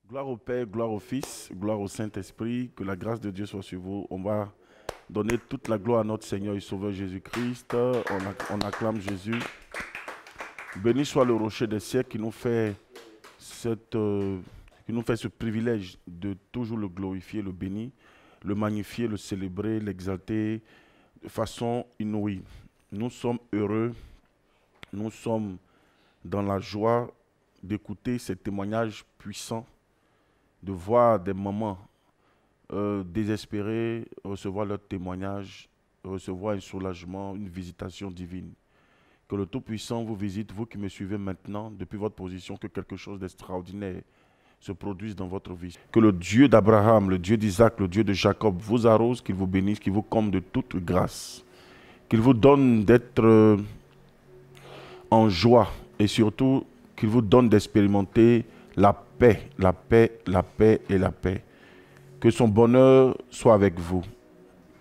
Gloire au Père, gloire au Fils, gloire au Saint-Esprit, que la grâce de Dieu soit sur vous. On va donner toute la gloire à notre Seigneur et Sauveur Jésus-Christ. On acclame Jésus. Béni soit le rocher des siècles qui nous fait ce privilège de toujours le glorifier, le bénir, le magnifier, le célébrer, l'exalter de façon inouïe. Nous sommes heureux, nous sommes dans la joie d'écouter ces témoignages puissants, de voir des mamans désespérées recevoir leur témoignage, recevoir un soulagement, une visitation divine. Que le Tout-Puissant vous visite, vous qui me suivez maintenant, depuis votre position, que quelque chose d'extraordinaire se produise dans votre vie. Que le Dieu d'Abraham, le Dieu d'Isaac, le Dieu de Jacob vous arrose, qu'il vous bénisse, qu'il vous comble de toute grâce, qu'il vous donne d'être en joie et surtout qu'il vous donne d'expérimenter la paix, la paix, la paix et la paix. Que son bonheur soit avec vous.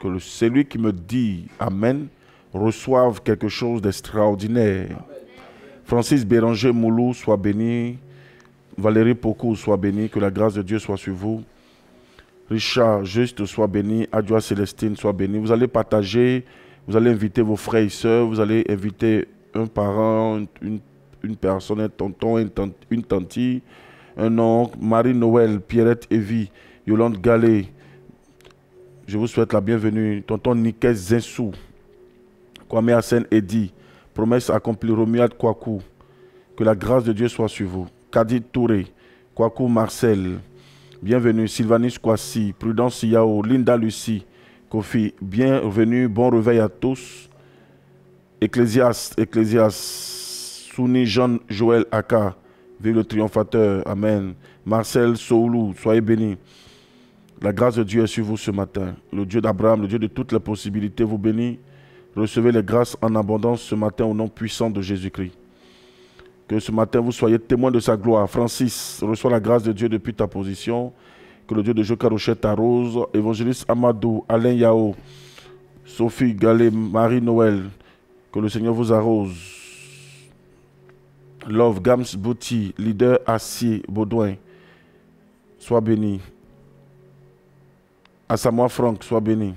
Que celui qui me dit Amen reçoive quelque chose d'extraordinaire. Francis Béranger Moulou soit béni. Valérie Pocou soit béni. Que la grâce de Dieu soit sur vous. Richard Juste soit béni. Adjoa Célestine soit béni. Vous allez partager, vous allez inviter vos frères et sœurs, vous allez inviter un parent, une personne, un tonton, une tante, un oncle, Marie-Noël, Pierrette Evie, Yolande Gallet. Je vous souhaite la bienvenue. Tonton Niké Zinsou, Kwame Hassan Eddy, promesse accomplie, Romuald Kwaku. Que la grâce de Dieu soit sur vous. Kadi Touré, Kwaku Marcel, bienvenue. Sylvanis Kwasi, Prudence Yao, Linda Lucie, Kofi, bienvenue, bon réveil à tous. Ecclésias, Souni Jean-Joël Aka, vive le triomphateur, Amen. Marcel Soulou, soyez bénis. La grâce de Dieu est sur vous ce matin. Le Dieu d'Abraham, le Dieu de toutes les possibilités vous bénit. Recevez les grâces en abondance ce matin au nom puissant de Jésus-Christ. Que ce matin vous soyez témoins de sa gloire. Francis, reçois la grâce de Dieu depuis ta position. Que le Dieu de Jokarochet t'arrose. Évangéliste Amadou, Alain Yao, Sophie Gallet, Marie-Noël. Que le Seigneur vous arrose. Love, Gams Bouti, leader Assier, Baudouin, sois béni. Asamoah Franck, sois béni.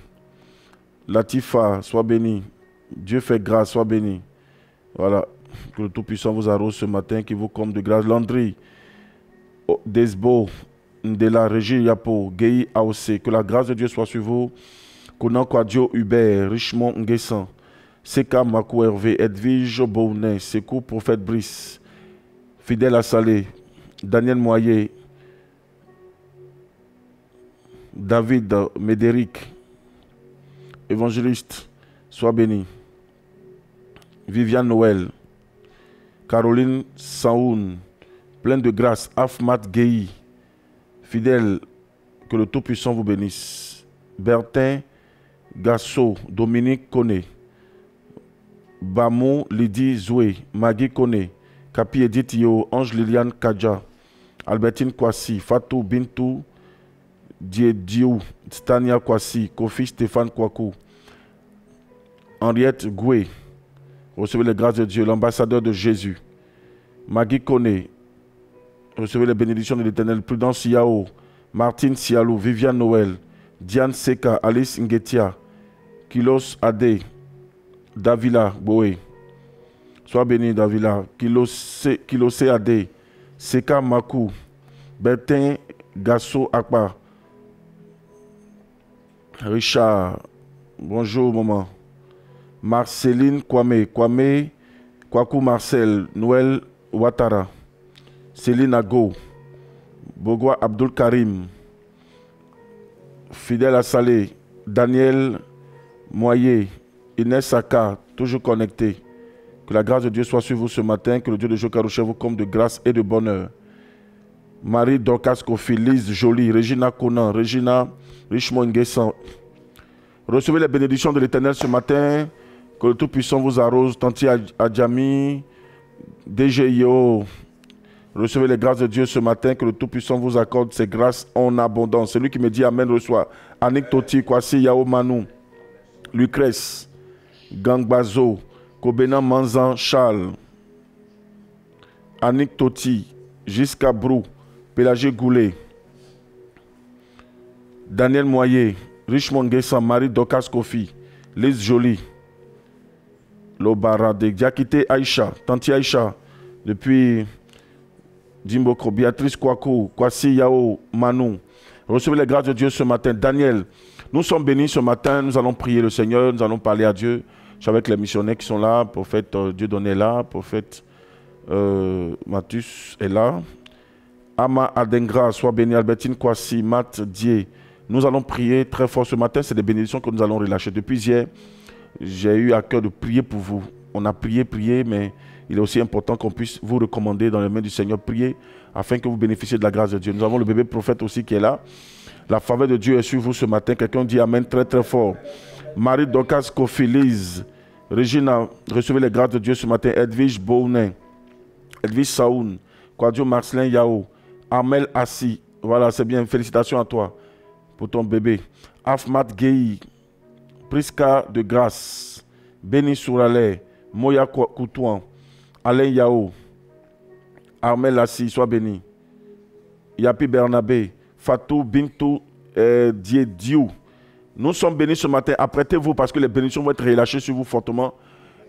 Latifa, sois béni. Dieu fait grâce, sois béni. Voilà, que le Tout-Puissant vous arrose ce matin, qui vous comble de grâce. Landry, Desbo, Ndela, Régie Yapo, Guéhi Aosé, que la grâce de Dieu soit sur vous. Konan Kwadio Hubert, Richemont Nguessan, Seka Makou Hervé, Edwige Bounet, Sekou Prophète Brice, Fidèle Assalé, Daniel Moyer, David Médéric, Évangéliste, sois béni. Viviane Noël, Caroline Saoun, pleine de grâce, Afmat Guéhi, fidèle, que le Tout-Puissant vous bénisse. Bertin Gasso, Dominique Koné, Bamou Lydie Zoué, Magui Koné, Kapi Edith Yo, Ange Liliane Kadja, Albertine Kwasi, Fatou Bintou, Dieu, Stania Kwasi, Kofi Stéphane Kwaku, Henriette Goué, recevez les grâces de Dieu, l'ambassadeur de Jésus, Magui Koné, recevez les bénédictions de l'Éternel, Prudence Yao, Martine Sialou, Viviane Noël, Diane Seka, Alice Nguetia, Kilos Ade, Davila Boé, sois béni Davila, Kilosé Ade, Seka Makou, Bertin Gasso Akpa, Richard, bonjour maman, Marceline Kwame, Kwaku Marcel, Noël Ouattara, Céline Ago, Bogwa Abdul Karim, Fidèle Assalé, Daniel Moyer, Inès Saka, toujours connecté. Que la grâce de Dieu soit sur vous ce matin, que le Dieu de Jokarochet vous comble de grâce et de bonheur. Marie Dorcas Kofi, Lise Jolie, Regina Conan, Regina Richemont Nguessan. Recevez les bénédictions de l'Éternel ce matin, que le Tout-Puissant vous arrose, Tanti Adjami, DGIO. Recevez les grâces de Dieu ce matin, que le Tout-Puissant vous accorde ses grâces en abondance. Celui qui me dit Amen reçoit. Anik Toti, Kwasi Yao Manu. Lucrèce, Gangbazo, Kobena Manzan Charles, Annick Toti, Jiska Brou, Pélagé Goulet, Daniel Moyer, Richmond Guessan, Marie Dokas Kofi, Lise Jolie, Lobarade, Diakité Aïcha, Tanti Aïcha, depuis Dimboko, Béatrice Kwaku, Kwasi Yao, Manou. Recevez les grâces de Dieu ce matin. Daniel, nous sommes bénis ce matin, nous allons prier le Seigneur, nous allons parler à Dieu. Je suis avec les missionnaires qui sont là, prophète Dieudonné est là, prophète Mathus est là. Ama Adengra, sois béni, Albertine Kwasi, Matt Dié. Nous allons prier très fort ce matin, c'est des bénédictions que nous allons relâcher. Depuis hier, j'ai eu à cœur de prier pour vous. On a prié, mais il est aussi important qu'on puisse vous recommander dans les mains du Seigneur, prier afin que vous bénéficiez de la grâce de Dieu. Nous avons le bébé prophète aussi qui est là. La faveur de Dieu est sur vous ce matin. Quelqu'un dit Amen très très fort. Marie Dokas Kofi, Lise, Regina, recevez les grâces de Dieu ce matin. Edwige Bounin, Edwige Saoun, Quadio Marcelin Yao, Armel Assi. Voilà, c'est bien. Félicitations à toi pour ton bébé. Afmat Gueye, Priska de Grâce, Béni Souralé, Moya Koutouan, Alain Yao, Armel Assi, sois béni. Yapi Bernabé, Fatou Bintou Dieu. Nous sommes bénis ce matin. Apprêtez-vous parce que les bénédictions vont être relâchées sur vous fortement.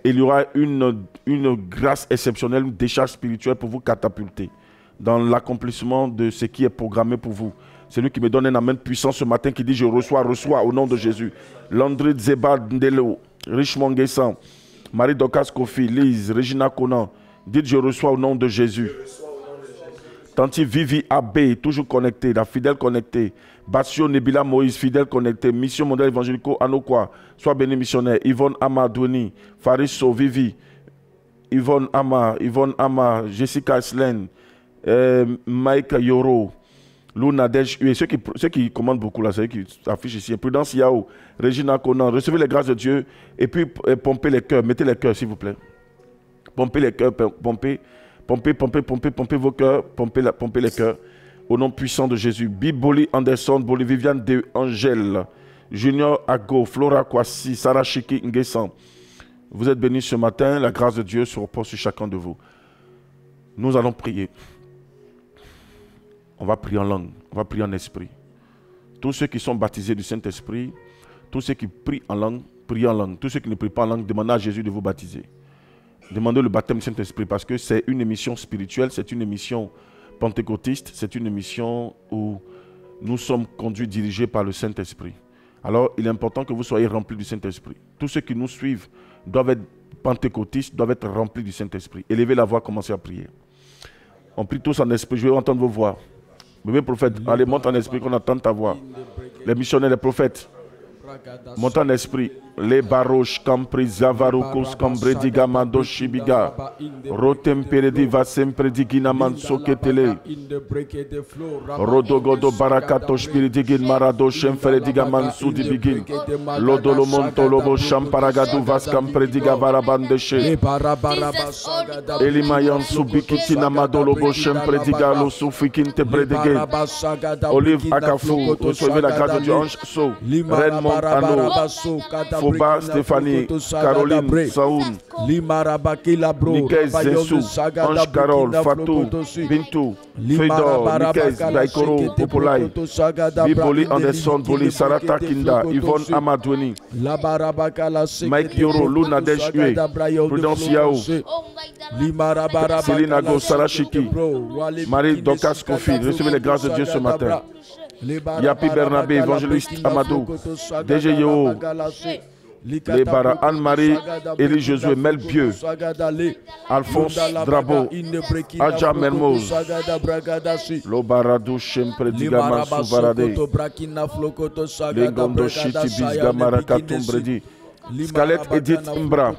Il y aura une grâce exceptionnelle, une décharge spirituelle pour vous catapulter dans l'accomplissement de ce qui est programmé pour vous. C'est lui qui me donne un amen puissant ce matin qui dit je reçois au nom de Jésus. Landry Zeba Ndelo, Richmond Guessan, Marie Dokas Kofi, Lise, Regina Conan. Dites je reçois au nom de Jésus. Tanti Vivi Abbé, toujours connecté, la fidèle connectée. Bassio Nebila Moïse, fidèle connecté. Mission mondiale évangélico Anokwa, sois béni missionnaire. Yvonne Amadouni, Fariso Vivi, Yvonne Ama, Jessica Slen, Mike Yoro, Luna Dej, ceux qui commandent beaucoup là, c'est eux qui affichent ici. Prudence Yao, Regina Conan, recevez les grâces de Dieu et puis pompez les cœurs, mettez les cœurs s'il vous plaît. Pompez les cœurs, pompez vos cœurs, pompez les cœurs. Au nom puissant de Jésus. Biboli Anderson, Boli Viviane de Angèle, Junior Ago, Flora Kwasi, Sarah Chiki Nguessan. Vous êtes bénis ce matin. La grâce de Dieu se repose sur chacun de vous. Nous allons prier. On va prier en langue, on va prier en esprit. Tous ceux qui sont baptisés du Saint-Esprit, tous ceux qui prient en langue, prient en langue. Tous ceux qui ne prient pas en langue, demandez à Jésus de vous baptiser. Demandez le baptême du Saint-Esprit parce que c'est une émission spirituelle, c'est une émission pentecôtiste, c'est une émission où nous sommes conduits, dirigés par le Saint-Esprit. Alors, il est important que vous soyez remplis du Saint-Esprit. Tous ceux qui nous suivent doivent être pentecôtistes, doivent être remplis du Saint-Esprit. Élevez la voix, commencez à prier. On prie tous en esprit, je vais entendre vos voix. Bébé prophète, allez, monte en esprit qu'on entende ta voix. Les missionnaires, les prophètes, monte en esprit. Les baroches, Campri, Zavarukos, Cambrediga, Mando, Shibiga, Rotemperedi, Vasempredigina, Mansoketele, Rodogodo, Barakato, Spiridigin, Marado, Shemferediga, Mansudi, Bigin, Lodolo, Montolobo, Champaragadu, Vascamprediga, Varabandeshe, Elimayan, Subikitina, Madolobo, Shemprediga, Lo Sufikinte, Bredigin, Olive Akafou, recevez la grâce de Dieu, Ange So, Redmond, Ano, Foba, Stéphanie, Caroline, Saoun, Nikez, Zensou, Ange Carole, Fatou, Bintou, Fedor, Nikez, Daikoro, Popolai, Biboli Anderson, Boli, Sarata Kinda, Yvonne Amadweni, Mike Yoro, Luna Dej Ue, Prudence Yao, Céline Ago, Sarah Chiki, Marie Dokas Kofi. Recevez les grâces de Dieu ce matin. Yapi Bernabé, évangéliste Amadou, DG Yo, les Bara, Anne-Marie, Élie Josué, Melbieu, Alphonse Drabo, Adja Mermoz, Lobaradou, Shemprediga, Mansou Varade, Legondo Chiti, Bizga, Marakatum Bredi, Scarlett Edith Mbra.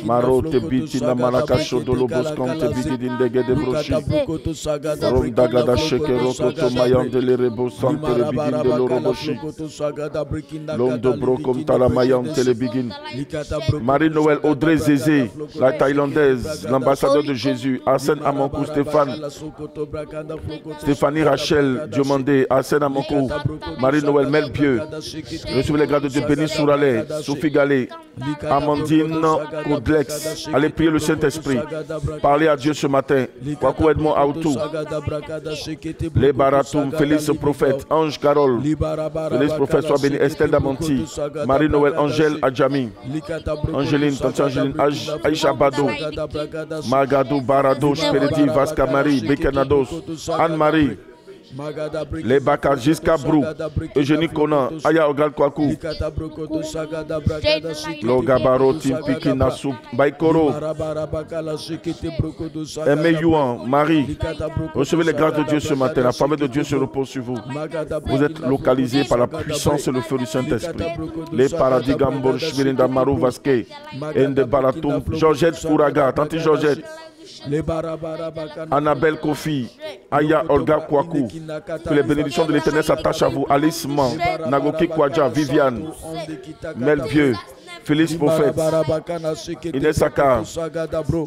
Maro te biti na malakasho dolobos kante bigidin dege de brochi. Rom dagada sheke rokoto mayande le rebo sante le bigin de l'oroboshi. L'homme de bro comme tala mayante le bigin. Marie-Noël Audrey Zézé, la Thaïlandaise, l'ambassadeur de Jésus. Arsène Amankou Stéphane. Stéphanie Rachel Diomandé. Arsène Amankou. Marie-Noël Melbieu. Recevez les grâces de Dieu. Béni Souralé. Sophie Gallet. Amandine Kodlex. Allez prier le Saint-Esprit. Parlez à Dieu ce matin. Kwaku Edmond Aoutou. Les Baratoum. Félix Prophète. Ange Carole. Félix Prophète. Sois béni. Estelle Damanti. Marie-Noël Angèle Adjami. Angeline. Tante Angeline. Aïcha Bado. Magadou Barado. Spéridi. Vasca Marie. Bekenados. Anne-Marie. Les Baka Jiska Brou, Eugénie Conan, Aya Ogal Kwaku, Logabaro Timpiki Nassou, Baikoro, Aimé Youan, Marie. Recevez les grâces de Dieu ce matin. La famille de Dieu se repose sur vous. Vous êtes localisés par la puissance et le feu du Saint-Esprit. Les paradis Gambon, Shmirinda Marou Vaske, Ende Balatum, Georgette Kouraga, Tante Georgette. Annabelle Kofi, Aya Olga Kwaku, que les bénédictions de l'Éternel s'attachent à vous. Alice Man, Nagoki Kwadja, Viviane, Melbieu, Félix Prophète, Inès Akar,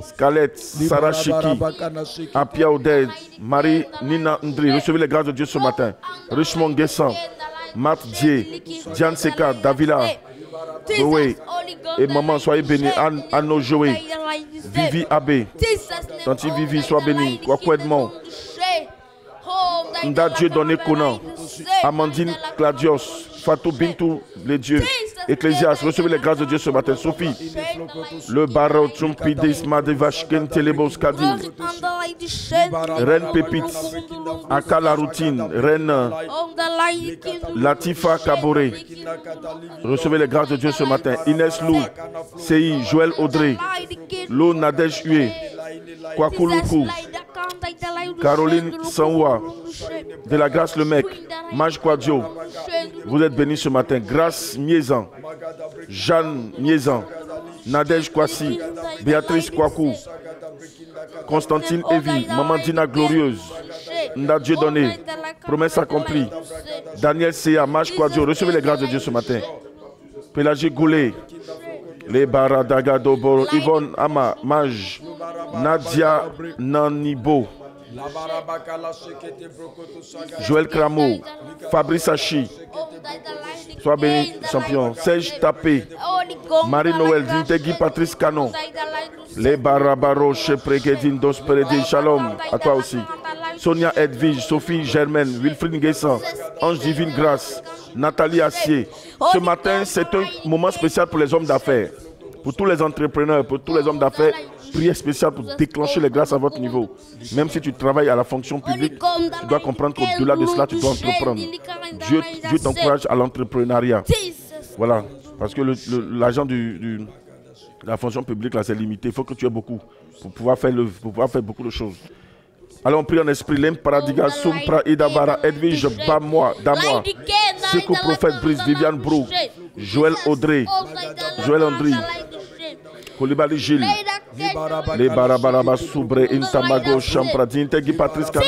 Scarlett, Sarah Chiki, Apia Oded, Marie Nina Ndri. Recevez les grâces de Dieu ce matin. Richmond Guessan, Matt Dié, Diane Seka, Davila, Zoé et maman, soyez bénis. Anno Joé, Vivi Abbé, Tante Vivi, sois bénie. Kwaku Edmond, Nda Dieu donné Conan, Amandine Cladios, Fatou Bintou, les dieux, Ecclésias. Recevez les grâces de Dieu ce matin. Sophie, le Barreau, Trumpidis, Madevashken, Telebos, Kadim, Reine Pépite, Aka la routine, Reine Latifa Kaboré. Recevez les grâces de Dieu ce matin. Inès Lou, Sei, Joël Audrey, Lou Nadège Hué, Kwakuluku, Caroline Sanwa, de la grâce le mec, Maj Kwadjo. Vous êtes bénis ce matin. Grâce Miezan, Jeanne Miezan, Nadège Kwasi, Béatrice Kwaku, Constantine Evie, Maman Dina Glorieuse, Nda Dieu donné, promesse accomplie, Daniel Seya, Maj Kwadjo. Recevez les grâces de Dieu ce matin. Pélagie Goulet, les Baradagadoboro, Yvonne Ama, Maj, Nadia Nanibo, Joël Cramo, Fabrice Hachi, sois béni, champion. Serge Tapé, Marie-Noël, Dintegui, Patrice Canon, les Barabaro, Chepregedin, Dosperedi, Shalom, à toi aussi. Sonia Edwige, Sophie Germaine, Wilfried Nguessan, Ange Divine Grâce, Nathalie Assier. Ce matin, c'est un moment spécial pour les hommes d'affaires, pour tous les entrepreneurs, pour tous les hommes d'affaires. Prière spéciale pour déclencher les grâces à votre niveau. Même si tu travailles à la fonction publique, tu dois comprendre qu'au-delà de cela, tu dois entreprendre. Dieu t'encourage à l'entrepreneuriat. Voilà. Parce que l'argent de la fonction publique, là, c'est limité. Il faut que tu aies beaucoup pour pouvoir faire beaucoup de choses. Alors on prie en esprit. Lem Paradiga, Sumpra, Idabara, Edwige, Bamois, Damois, Sekou Prophète, Brice, Viviane Brou, Joël Audrey, Joël Andry, Kolibali Gilles, les Barabaraba Soubré, Intamago, Champradine, Tegui Patrice Canon,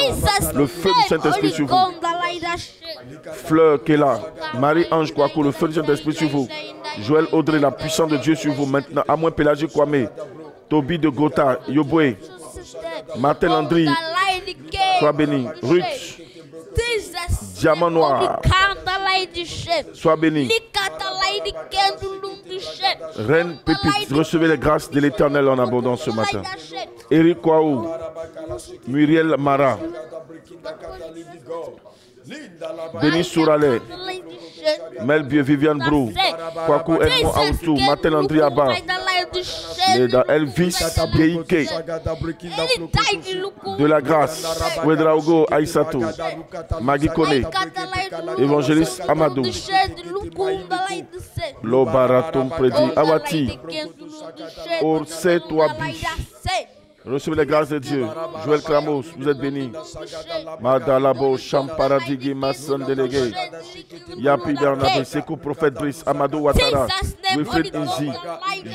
le feu du Saint-Esprit sur vous. Fleur Kela, Marie-Ange Kwaku, le feu du Saint-Esprit sur vous. Joël Audrey, la puissance de Dieu sur vous maintenant. Amoin Pélagie Kwame, Toby de Gotha, Yoboué, Martin Landry, sois béni. Ruth, Diamant Noir, sois béni. Reine Pépite, recevez les grâces de l'Éternel en abondance ce matin. Eric Kouaou, Muriel Mara, Béni Souralé, Melbieu, Viviane Brou, Kwaku Edmond Aoutou, Martin André Abba, Elvis Geike, de la grâce, Wedraogo Aïssatou, Magui Kone, Évangéliste Amadou, Lobaratum Prédi, Awati, Orse Touabi, Recevez les grâces de Dieu. Joël Kramos, vous êtes béni. Madalabo, Champaradigi, Masson délégué. Yapi Bernabé, Sekou Prophète Brice, Amadou Ouattara, Wilfred Inzi,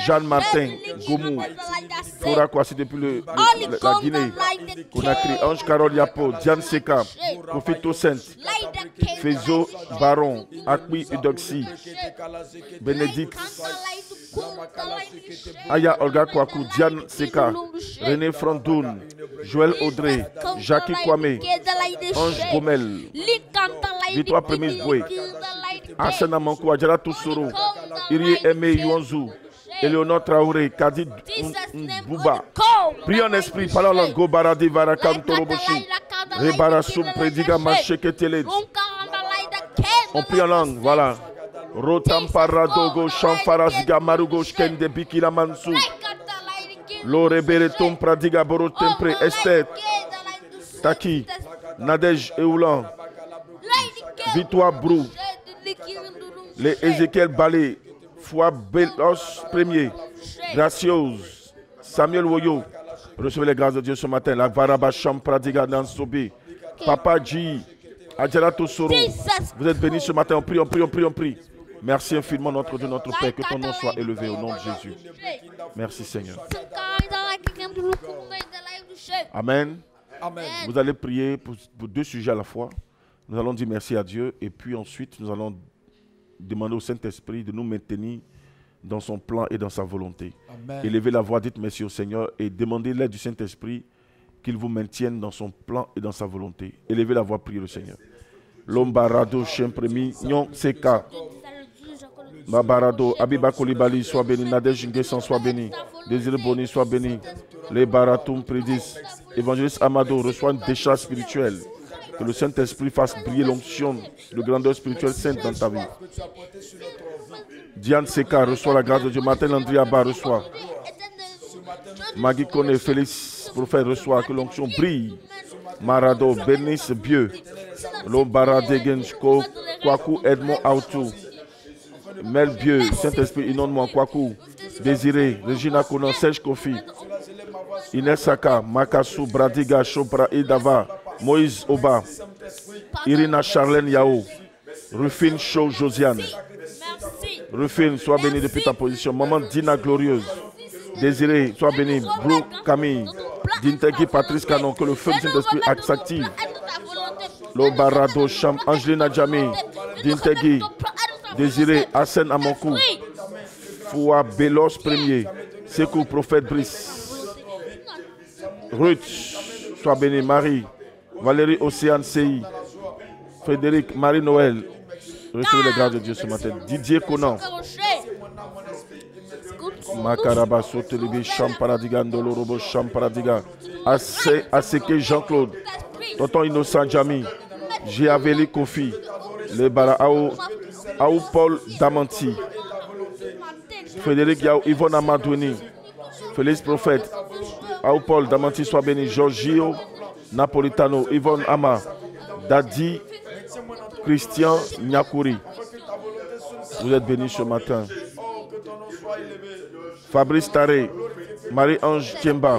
Jeanne Martin, Goumou, Flora Kwasi depuis la Guinée, Conakry, Ange Carole Yapo, Diane Seka, Profito Saint, Fezo Baron, Akmi Udoxi, Bénédicte, Aya Olga Kwaku, Diane Seka, René Frandoun, Joël Audrey, Jackie Kwame, Ange Gomel, Victoire Prémise Boué, Asena Mankou, Adjara Toussoro, Irie Aimé Yuanzou, Eleonore Traoré, Kadid Bouba. Prie en esprit, parle en Go Baradi Varakam Toroboshi, Rebarasum Prediga Macheketeled. On prie en langue, voilà. Rotam Paradogo, Chamfarasga Marugo, Shkende Bikila Mansou. Lore Beretom Pradiga Boro Tempre, Esther, Taki, Nadej Eoulan, Victoire Brou, les Ézéchiel Balé, Foi Belos Premier, Gracieuse, Samuel Woyo. Recevez les grâces de Dieu ce matin. La Varaba Cham Pradiga Nansobi, Papa G, Adjarato Soro. Vous êtes bénis ce matin. On prie, on prie, on prie, on prie. Merci infiniment notre Dieu, notre Père. Que ton nom soit élevé au nom de Jésus. Merci Seigneur. Amen. Amen. Vous allez prier pour deux sujets à la fois. Nous allons dire merci à Dieu et puis ensuite nous allons demander au Saint-Esprit de nous maintenir dans son plan et dans sa volonté. Amen. Élevez la voix, dites merci au Seigneur et demandez l'aide du Saint-Esprit qu'il vous maintienne dans son plan et dans sa volonté. Élevez la voix, priez le Seigneur. Lombarado, Chempremi, Nyon Seka, Babarado, Abiba Kolibali, soit béni, Nadej Nguessan, soit béni, Désiré Boni, soit béni, les Baratoum Prédis, Évangéliste Amado, reçoit une décharge spirituelle. Que le Saint-Esprit fasse briller l'onction de grandeur spirituelle sainte dans ta vie. Diane Seka reçoit la grâce de Dieu. Martin Landry Abba reçoit. Magui Kone, Félix Prophète reçoit. Que l'onction brille. Marado, Bernice Bieu. Lombara Degensko, Kwaku Edmond Autou. Mel Bieu, Saint-Esprit, inonde-moi, Kwaku. Désiré, Regina Konan, Serge Kofi. Inès Saka, Makassou, Bradiga, Chopra, Idava. Moïse Oba, Irina Charlène Yao, Rufine Chou Josiane. Rufine, sois bénie depuis ta position. Maman Dina Glorieuse. Désiré, sois bénie. Brou Camille. Dintegi Patrice Canon, que le feu du Saint-Esprit s'active. Lobarado Cham, Angelina Djami. Dintegi. Désiré, Hassan Amonkou. Foua Bélos Premier. Sekou Prophète Brice. Ruth, sois bénie. Marie. Valérie Océane CI, Frédéric Marie-Noël, recevez les grâces de Dieu ce matin. Didier Conan, Makaraba Sotelibi, Champaradiga, Ndolorobo, Champaradiga, Aseke Jean-Claude, Tonton Innocent Djami, Giaveli Kofi, Le Barao, Aou Paul Damanti, Frédéric Yao, Yvonne Amadouini, Félix Prophète, Aou Paul Damanti, soit béni, Giorgio Napolitano, Yvonne Ama, Dadi, Christian Nyakouri. Vous êtes bénis ce matin. Fabrice Taré, Marie-Ange Tiemba,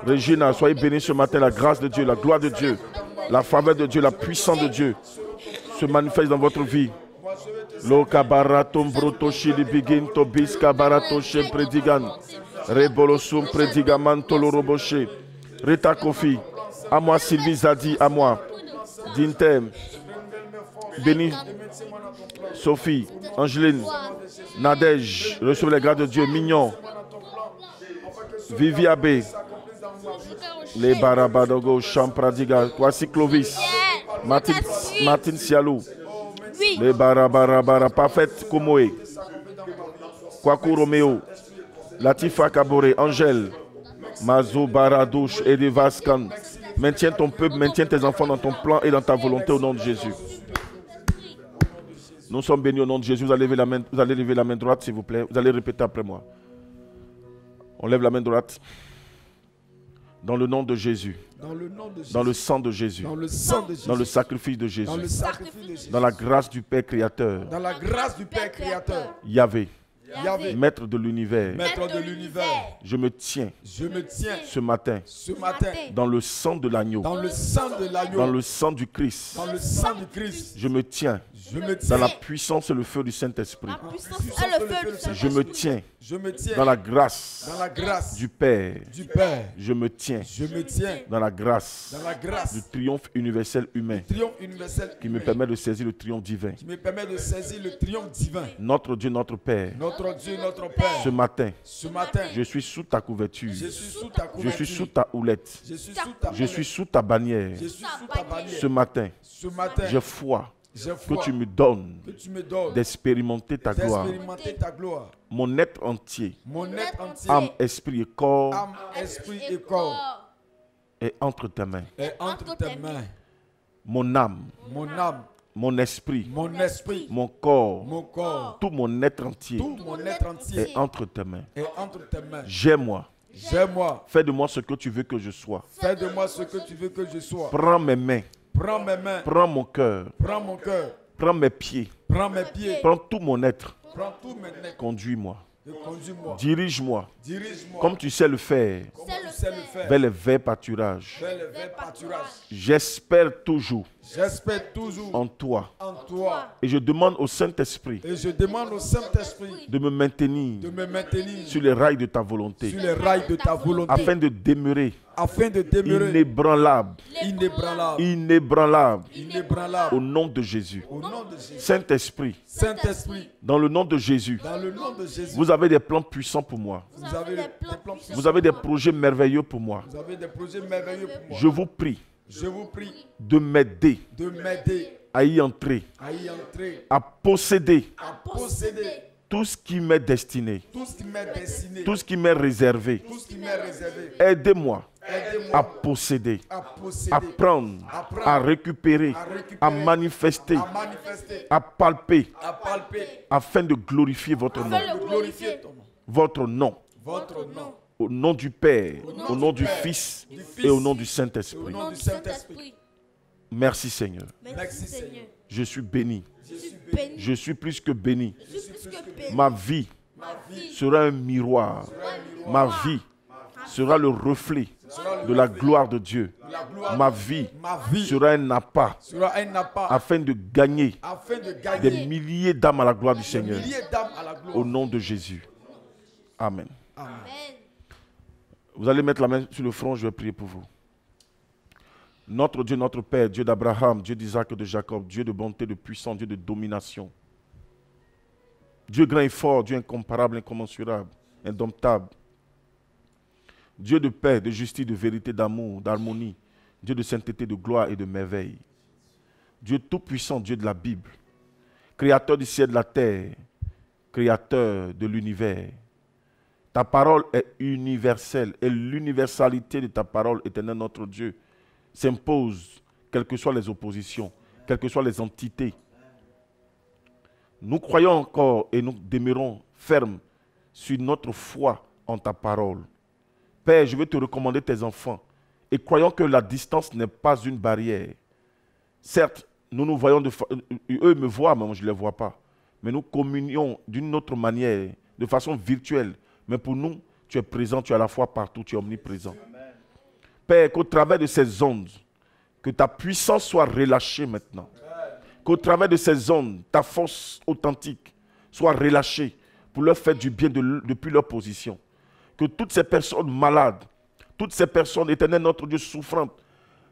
Regina, soyez bénis ce matin. La grâce de Dieu, la gloire de Dieu, la faveur de Dieu, la puissance de Dieu se manifeste dans votre vie. Loka baratom brotoshi di bigin tobis kabarato shem predigan. Rebolosum predigaman toloroboshe. Rita Kofi. À moi, Sylvie Zadi, à moi. Dintem, Béni, Sophie, Angeline, Nadège, recevez les grâces de Dieu, Mignon, Vivi Abbé, les Barabadogo, Champradiga, Kwasi Clovis, Martine Sialou, les Barabarabara, Parfaite Komoé, Kwaku Romeo, Latifa Kabore, Angèle, Mazou Baradouche, Edi Vaskan. Maintiens ton peuple, maintiens tes enfants dans ton plan et dans ta volonté au nom de Jésus. Nous sommes bénis au nom de Jésus. Vous allez lever la main droite, s'il vous plaît. Vous allez répéter après moi. On lève la main droite. Dans le nom de Jésus. Dans le sang de Jésus. Dans le sacrifice de Jésus. Dans la grâce du Père Créateur. Dans la grâce du Père Créateur. Yahvé. Yahvé, Maître de l'univers, Maître de l'univers, je me tiens je me tiens ce matin ce matin dans le sang de l'agneau, dans le sang de l'agneau, dans le sang du Christ. dans le sang du Christ. Je me tiens Je me dans tiens la puissance et le feu du Saint-Esprit. La puissance et le feu du Je Saint-Esprit. me tiens Je me tiens dans la grâce dans la grâce du Père. du Père. Je me tiens Je me tiens dans la grâce dans la grâce du triomphe universel humain triomphe universel qui me humain, permet de saisir le triomphe divin. qui me permet de saisir le triomphe divin. Notre Dieu, notre Père, Notre Dieu, notre Père, ce matin, ce matin, je suis sous ta couverture. je suis sous ta Je couverture. suis sous ta houlette. Je suis sous ta Je suis sous ta bannière. Je suis sous ta bannière. Ce matin, Ce matin, j'ai foi j'ai que foi tu me donnes que tu me donnes d'expérimenter ta gloire. d'expérimenter ta gloire. Mon être entier, Mon être entier, âme, esprit et corps âme, esprit et corps est entre tes mains. est entre tes mains. Mon âme, Mon âme, mon esprit, mon esprit, mon corps, mon corps, tout mon être entier tout mon être entier est entre tes mains. est entre tes mains. J'aime-moi. J'aime-moi. Fais de moi ce que tu veux que je sois. Fais de moi ce que tu veux que je sois. Prends mes mains, Prends mes mains, prends mon cœur, prends mon cœur, prends mes pieds, prends mes pieds, prends tout mon être. prends tous mes nez Conduis-moi, et conduis-moi. dirige-moi, Dirige-moi comme tu sais le faire, comme tu sais le faire. vers les verts pâturages. Fais le vrai pâturage. J'espère toujours J'espère toujours en toi. en toi. Et je demande au Saint-Esprit Et je demande au Saint-Esprit de me maintenir de me maintenir sur les rails de ta volonté, sur les rails de ta volonté afin de demeurer afin de demeurer inébranlable, inébranlable, inébranlable, inébranlable au nom de Jésus. au nom de Jésus. Saint-Esprit, Saint-Esprit, dans le nom de Jésus, dans le nom de Jésus, vous avez des plans puissants pour moi. vous avez des plans puissants. Vous avez des projets merveilleux pour moi. Vous avez des projets merveilleux pour moi. Je vous prie Je vous prie de m'aider de m'aider à y entrer, à y entrer, à posséder à posséder tout ce qui m'est destiné, tout ce qui m'est destiné, tout ce qui m'est réservé. tout ce qui m'est réservé. Aidez-moi Aidez-moi à posséder, à posséder, à prendre, à récupérer, à manifester, à manifester, à palper, à palper, afin de glorifier votre nom. afin de glorifier ton nom. Votre nom, Votre nom, au nom du Père, au nom du Fils et au nom du au Saint-Esprit. nom du Saint-Esprit. Merci Seigneur. Merci Seigneur. Je suis béni. Je suis béni. Je suis plus que béni. Je suis plus que béni. Ma vie Ma vie sera un miroir. Ma vie sera le reflet de la gloire de Dieu. la gloire. Ma vie Ma vie sera un appât sera un appât afin de gagner afin de des gagner milliers d'âmes à la gloire du Seigneur. milliers d'âmes à la gloire. Au nom de Jésus. Amen. Amen. Amen. Vous allez mettre la main sur le front, je vais prier pour vous. Notre Dieu, notre Père, Dieu d'Abraham, Dieu d'Isaac et de Jacob, Dieu de bonté, de puissance, Dieu de domination. Dieu grand et fort, Dieu incomparable, incommensurable, indomptable. Dieu de paix, de justice, de vérité, d'amour, d'harmonie. Dieu de sainteté, de gloire et de merveille. Dieu tout-puissant, Dieu de la Bible. Créateur du ciel et de la terre. Créateur de l'univers. Ta parole est universelle et l'universalité de ta parole, éternel notre Dieu, s'impose, quelles que soient les oppositions, quelles que soient les entités. Nous croyons encore et nous demeurons fermes sur notre foi en ta parole. Père, je veux te recommander tes enfants et croyons que la distance n'est pas une barrière. Certes, nous nous voyons, eux me voient, mais moi je ne les vois pas. Mais nous communions d'une autre manière, de façon virtuelle. Mais pour nous, tu es présent, tu es à la fois partout, tu es omniprésent. Père, qu'au travers de ces ondes, que ta puissance soit relâchée maintenant. Qu'au travers de ces ondes, ta force authentique soit relâchée pour leur faire du bien depuis leur position. Que toutes ces personnes malades, toutes ces personnes, éternel notre Dieu, souffrantes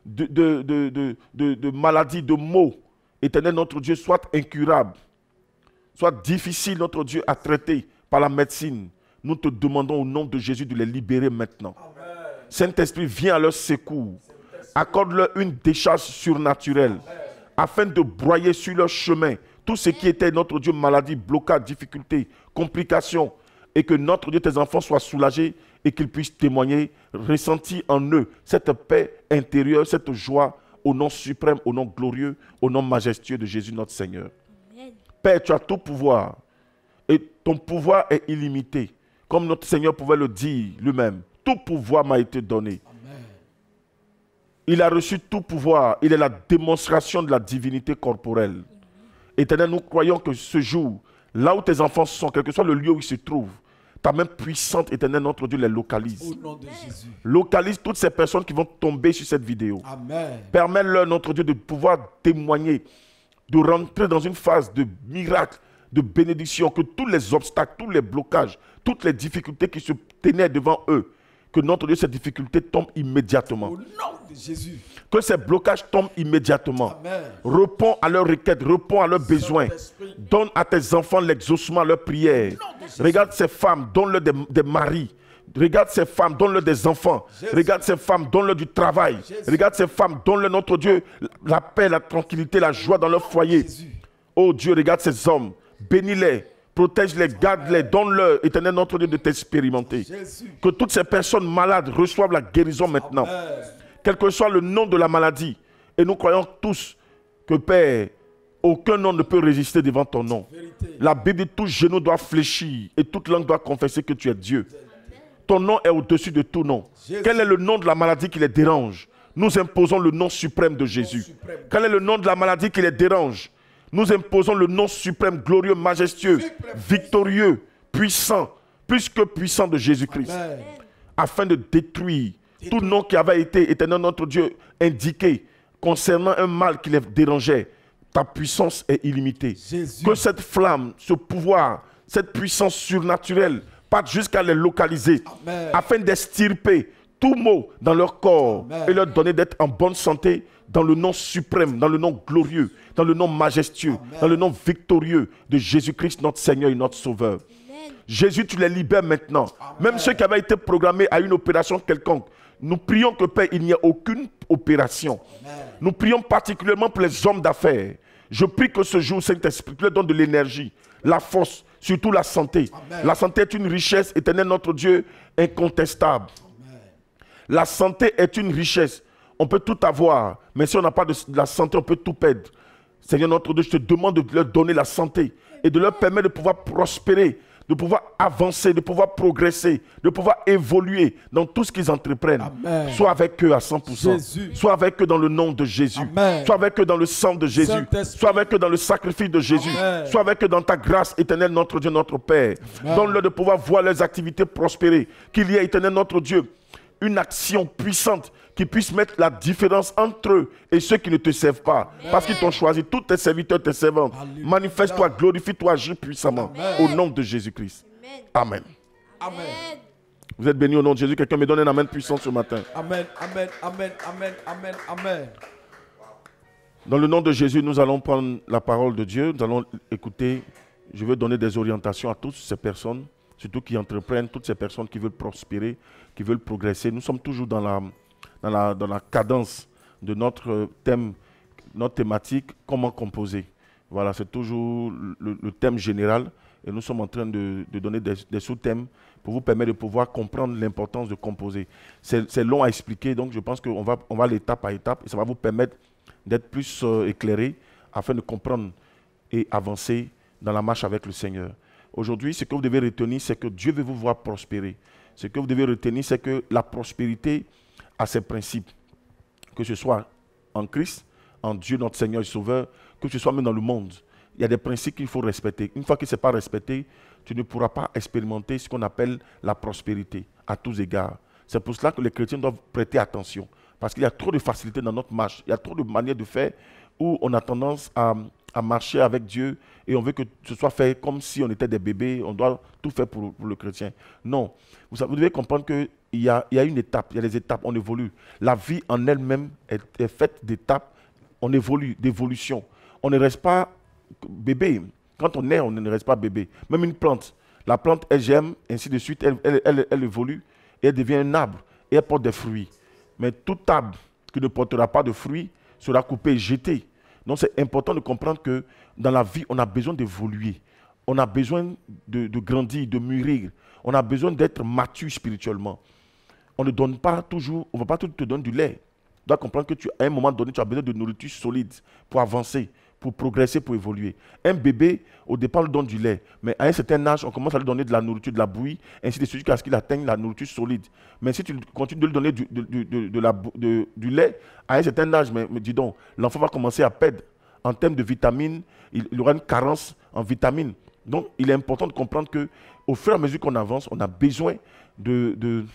de maladies, de maux, éternel notre Dieu, soient incurables, soient difficiles, notre Dieu, à traiter par la médecine. Nous te demandons au nom de Jésus de les libérer maintenant. Saint-Esprit, viens à leur secours. Accorde-leur une décharge surnaturelle afin de broyer sur leur chemin tout ce qui était, notre Dieu, maladie, blocage, difficulté, complications, et que notre Dieu, tes enfants soient soulagés et qu'ils puissent témoigner, ressentir en eux cette paix intérieure, cette joie au nom suprême, au nom glorieux, au nom majestueux de Jésus notre Seigneur. Amen. Père, tu as tout pouvoir et ton pouvoir est illimité. Comme notre Seigneur pouvait le dire lui-même, tout pouvoir m'a été donné. Amen. Il a reçu tout pouvoir. Il est la démonstration de la divinité corporelle. Éternel, nous croyons que ce jour, Là où tes enfants sont, quel que soit le lieu où ils se trouvent, ta main puissante, éternelle, notre Dieu, les localise. Au nom de Jésus. Localise toutes ces personnes qui vont tomber sur cette vidéo. Amen. Permets-leur, notre Dieu, de pouvoir témoigner, de rentrer dans une phase de miracle, de bénédiction, que tous les obstacles, tous les blocages, toutes les difficultés qui se tenaient devant eux, que notre Dieu, ces difficultés tombent immédiatement. Au nom de Jésus. Que ces blocages tombent immédiatement. Amen. Réponds à leurs requêtes, réponds à leurs besoins. Saint-Esprit. Donne à tes enfants l'exaucement à leurs prières. Regarde ces femmes, donne-leur des maris. Regarde ces femmes, donne-leur des enfants. Jésus. Regarde ces femmes, donne-leur du travail. Jésus. Regarde ces femmes, donne-leur, notre Dieu, la paix, la tranquillité, la joie dans leur foyer. Jésus. Oh Dieu, regarde ces hommes. Bénis-les, protège-les, garde-les, donne-leur, éternel notre Dieu, de t'expérimenter. Jésus. Que toutes ces personnes malades reçoivent la guérison maintenant. Amen. Quel que soit le nom de la maladie. Et nous croyons tous que, Père, aucun nom ne peut résister devant ton nom. Vérité. La Bible dit, tout genou doit fléchir et toute langue doit confesser que tu es Dieu. Ton nom est au-dessus de tout nom. Jésus. Quel est le nom de la maladie qui les dérange? Nous imposons le nom suprême de Jésus. suprême. Quel est le nom de la maladie qui les dérange? Nous imposons le nom suprême, glorieux, majestueux, victorieux, puissant, plus que puissant de Jésus-Christ, Amen. afin de détruire tout nom qui avait été, éternel notre Dieu, indiqué concernant un mal qui les dérangeait. Ta puissance est illimitée. Jésus. Que cette flamme, ce pouvoir, cette puissance surnaturelle parte jusqu'à les localiser, Amen. afin d'extirper tout mot dans leur corps Amen. et leur donner d'être en bonne santé dans le nom suprême, dans le nom glorieux, dans le nom majestueux, Amen. dans le nom victorieux de Jésus-Christ, notre Seigneur et notre Sauveur. Jésus, tu les libères maintenant. Même ceux qui avaient été programmés à une opération quelconque, nous prions que, Père, il n'y ait aucune opération. Amen. Nous prions particulièrement pour les hommes d'affaires. Je prie que ce jour, Saint-Esprit, tu leur donnes de l'énergie, la force, surtout la santé. Amen. La santé est une richesse, éternel notre Dieu, incontestable. Amen. La santé est une richesse. On peut tout avoir, mais si on n'a pas de la santé, on peut tout perdre. Seigneur notre Dieu, je te demande de leur donner la santé et de leur permettre de pouvoir prospérer, de pouvoir avancer, de pouvoir progresser, de pouvoir évoluer dans tout ce qu'ils entreprennent. Amen. Sois avec eux à 100%. Jésus. Sois avec eux dans le nom de Jésus. Amen. Sois avec eux dans le sang de Jésus. Saint-Esprit. Sois avec eux dans le sacrifice de Jésus. Amen. Sois avec eux dans ta grâce, éternelle notre Dieu, notre Père. Amen. Donne-leur de pouvoir voir leurs activités prospérer. Qu'il y ait, éternel notre Dieu, une action puissante qui puisse mettre la différence entre eux et ceux qui ne te servent pas. Parce qu'ils t'ont choisi, tous tes serviteurs, tes servantes. Alléluia. Manifeste-toi, glorifie-toi, agis puissamment. Amen. Au nom de Jésus-Christ. Amen. Amen. Vous êtes bénis au nom de Jésus. Quelqu'un me donne un amen puissant ce matin. Amen. Amen. Amen. Amen. Amen. Amen. Dans le nom de Jésus, nous allons prendre la parole de Dieu. Nous allons écouter. Je veux donner des orientations à toutes ces personnes, surtout qui entreprennent, toutes ces personnes qui veulent prospérer, qui veulent progresser. Nous sommes toujours dans la cadence de notre thème, notre thématique, comment composer. Voilà, c'est toujours le thème général. Et nous sommes en train de donner des sous-thèmes pour vous permettre de pouvoir comprendre l'importance de composer. C'est long à expliquer, donc je pense qu'on va aller étape par étape et ça va vous permettre d'être plus éclairé afin de comprendre et avancer dans la marche avec le Seigneur. Aujourd'hui, ce que vous devez retenir, c'est que Dieu veut vous voir prospérer. Ce que vous devez retenir, c'est que la prospérité a ses principes. Que ce soit en Christ, en Dieu, notre Seigneur et Sauveur, que ce soit même dans le monde. Il y a des principes qu'il faut respecter. Une fois que ce n'est pas respecté, tu ne pourras pas expérimenter ce qu'on appelle la prospérité à tous égards. C'est pour cela que les chrétiens doivent prêter attention. Parce qu'il y a trop de facilité dans notre marche. Il y a trop de manières de faire où on a tendance à marcher avec Dieu et on veut que ce soit fait comme si on était des bébés. On doit tout faire pour le chrétien. Non. Vous devez comprendre qu'il y a une étape. Il y a des étapes. On évolue. La vie en elle-même est faite d'étapes. On évolue, d'évolution. On ne reste pas bébé. Quand on est, on ne reste pas bébé. Même une plante. La plante, elle germe, ainsi de suite. Elle évolue et elle devient un arbre. Et elle porte des fruits. Mais tout arbre qui ne portera pas de fruits sera coupé et jeté. Donc c'est important de comprendre que dans la vie, on a besoin d'évoluer. On a besoin de grandir, de mûrir. On a besoin d'être mature spirituellement. On ne donne pas toujours, on ne va pas tout te donner du lait. Tu dois comprendre que à un moment donné, tu as besoin de nourriture solide pour avancer, pour progresser, pour évoluer. Un bébé, au départ, on lui donne du lait. Mais à un certain âge, on commence à lui donner de la nourriture, de la bouillie, ainsi de suite, jusqu'à ce qu'il atteigne la nourriture solide. Mais si tu continues de lui donner du lait, à un certain âge, mais dis donc, l'enfant va commencer à perdre. En termes de vitamines, il aura une carence en vitamines. Donc, il est important de comprendre qu'au fur et à mesure qu'on avance, on a besoin de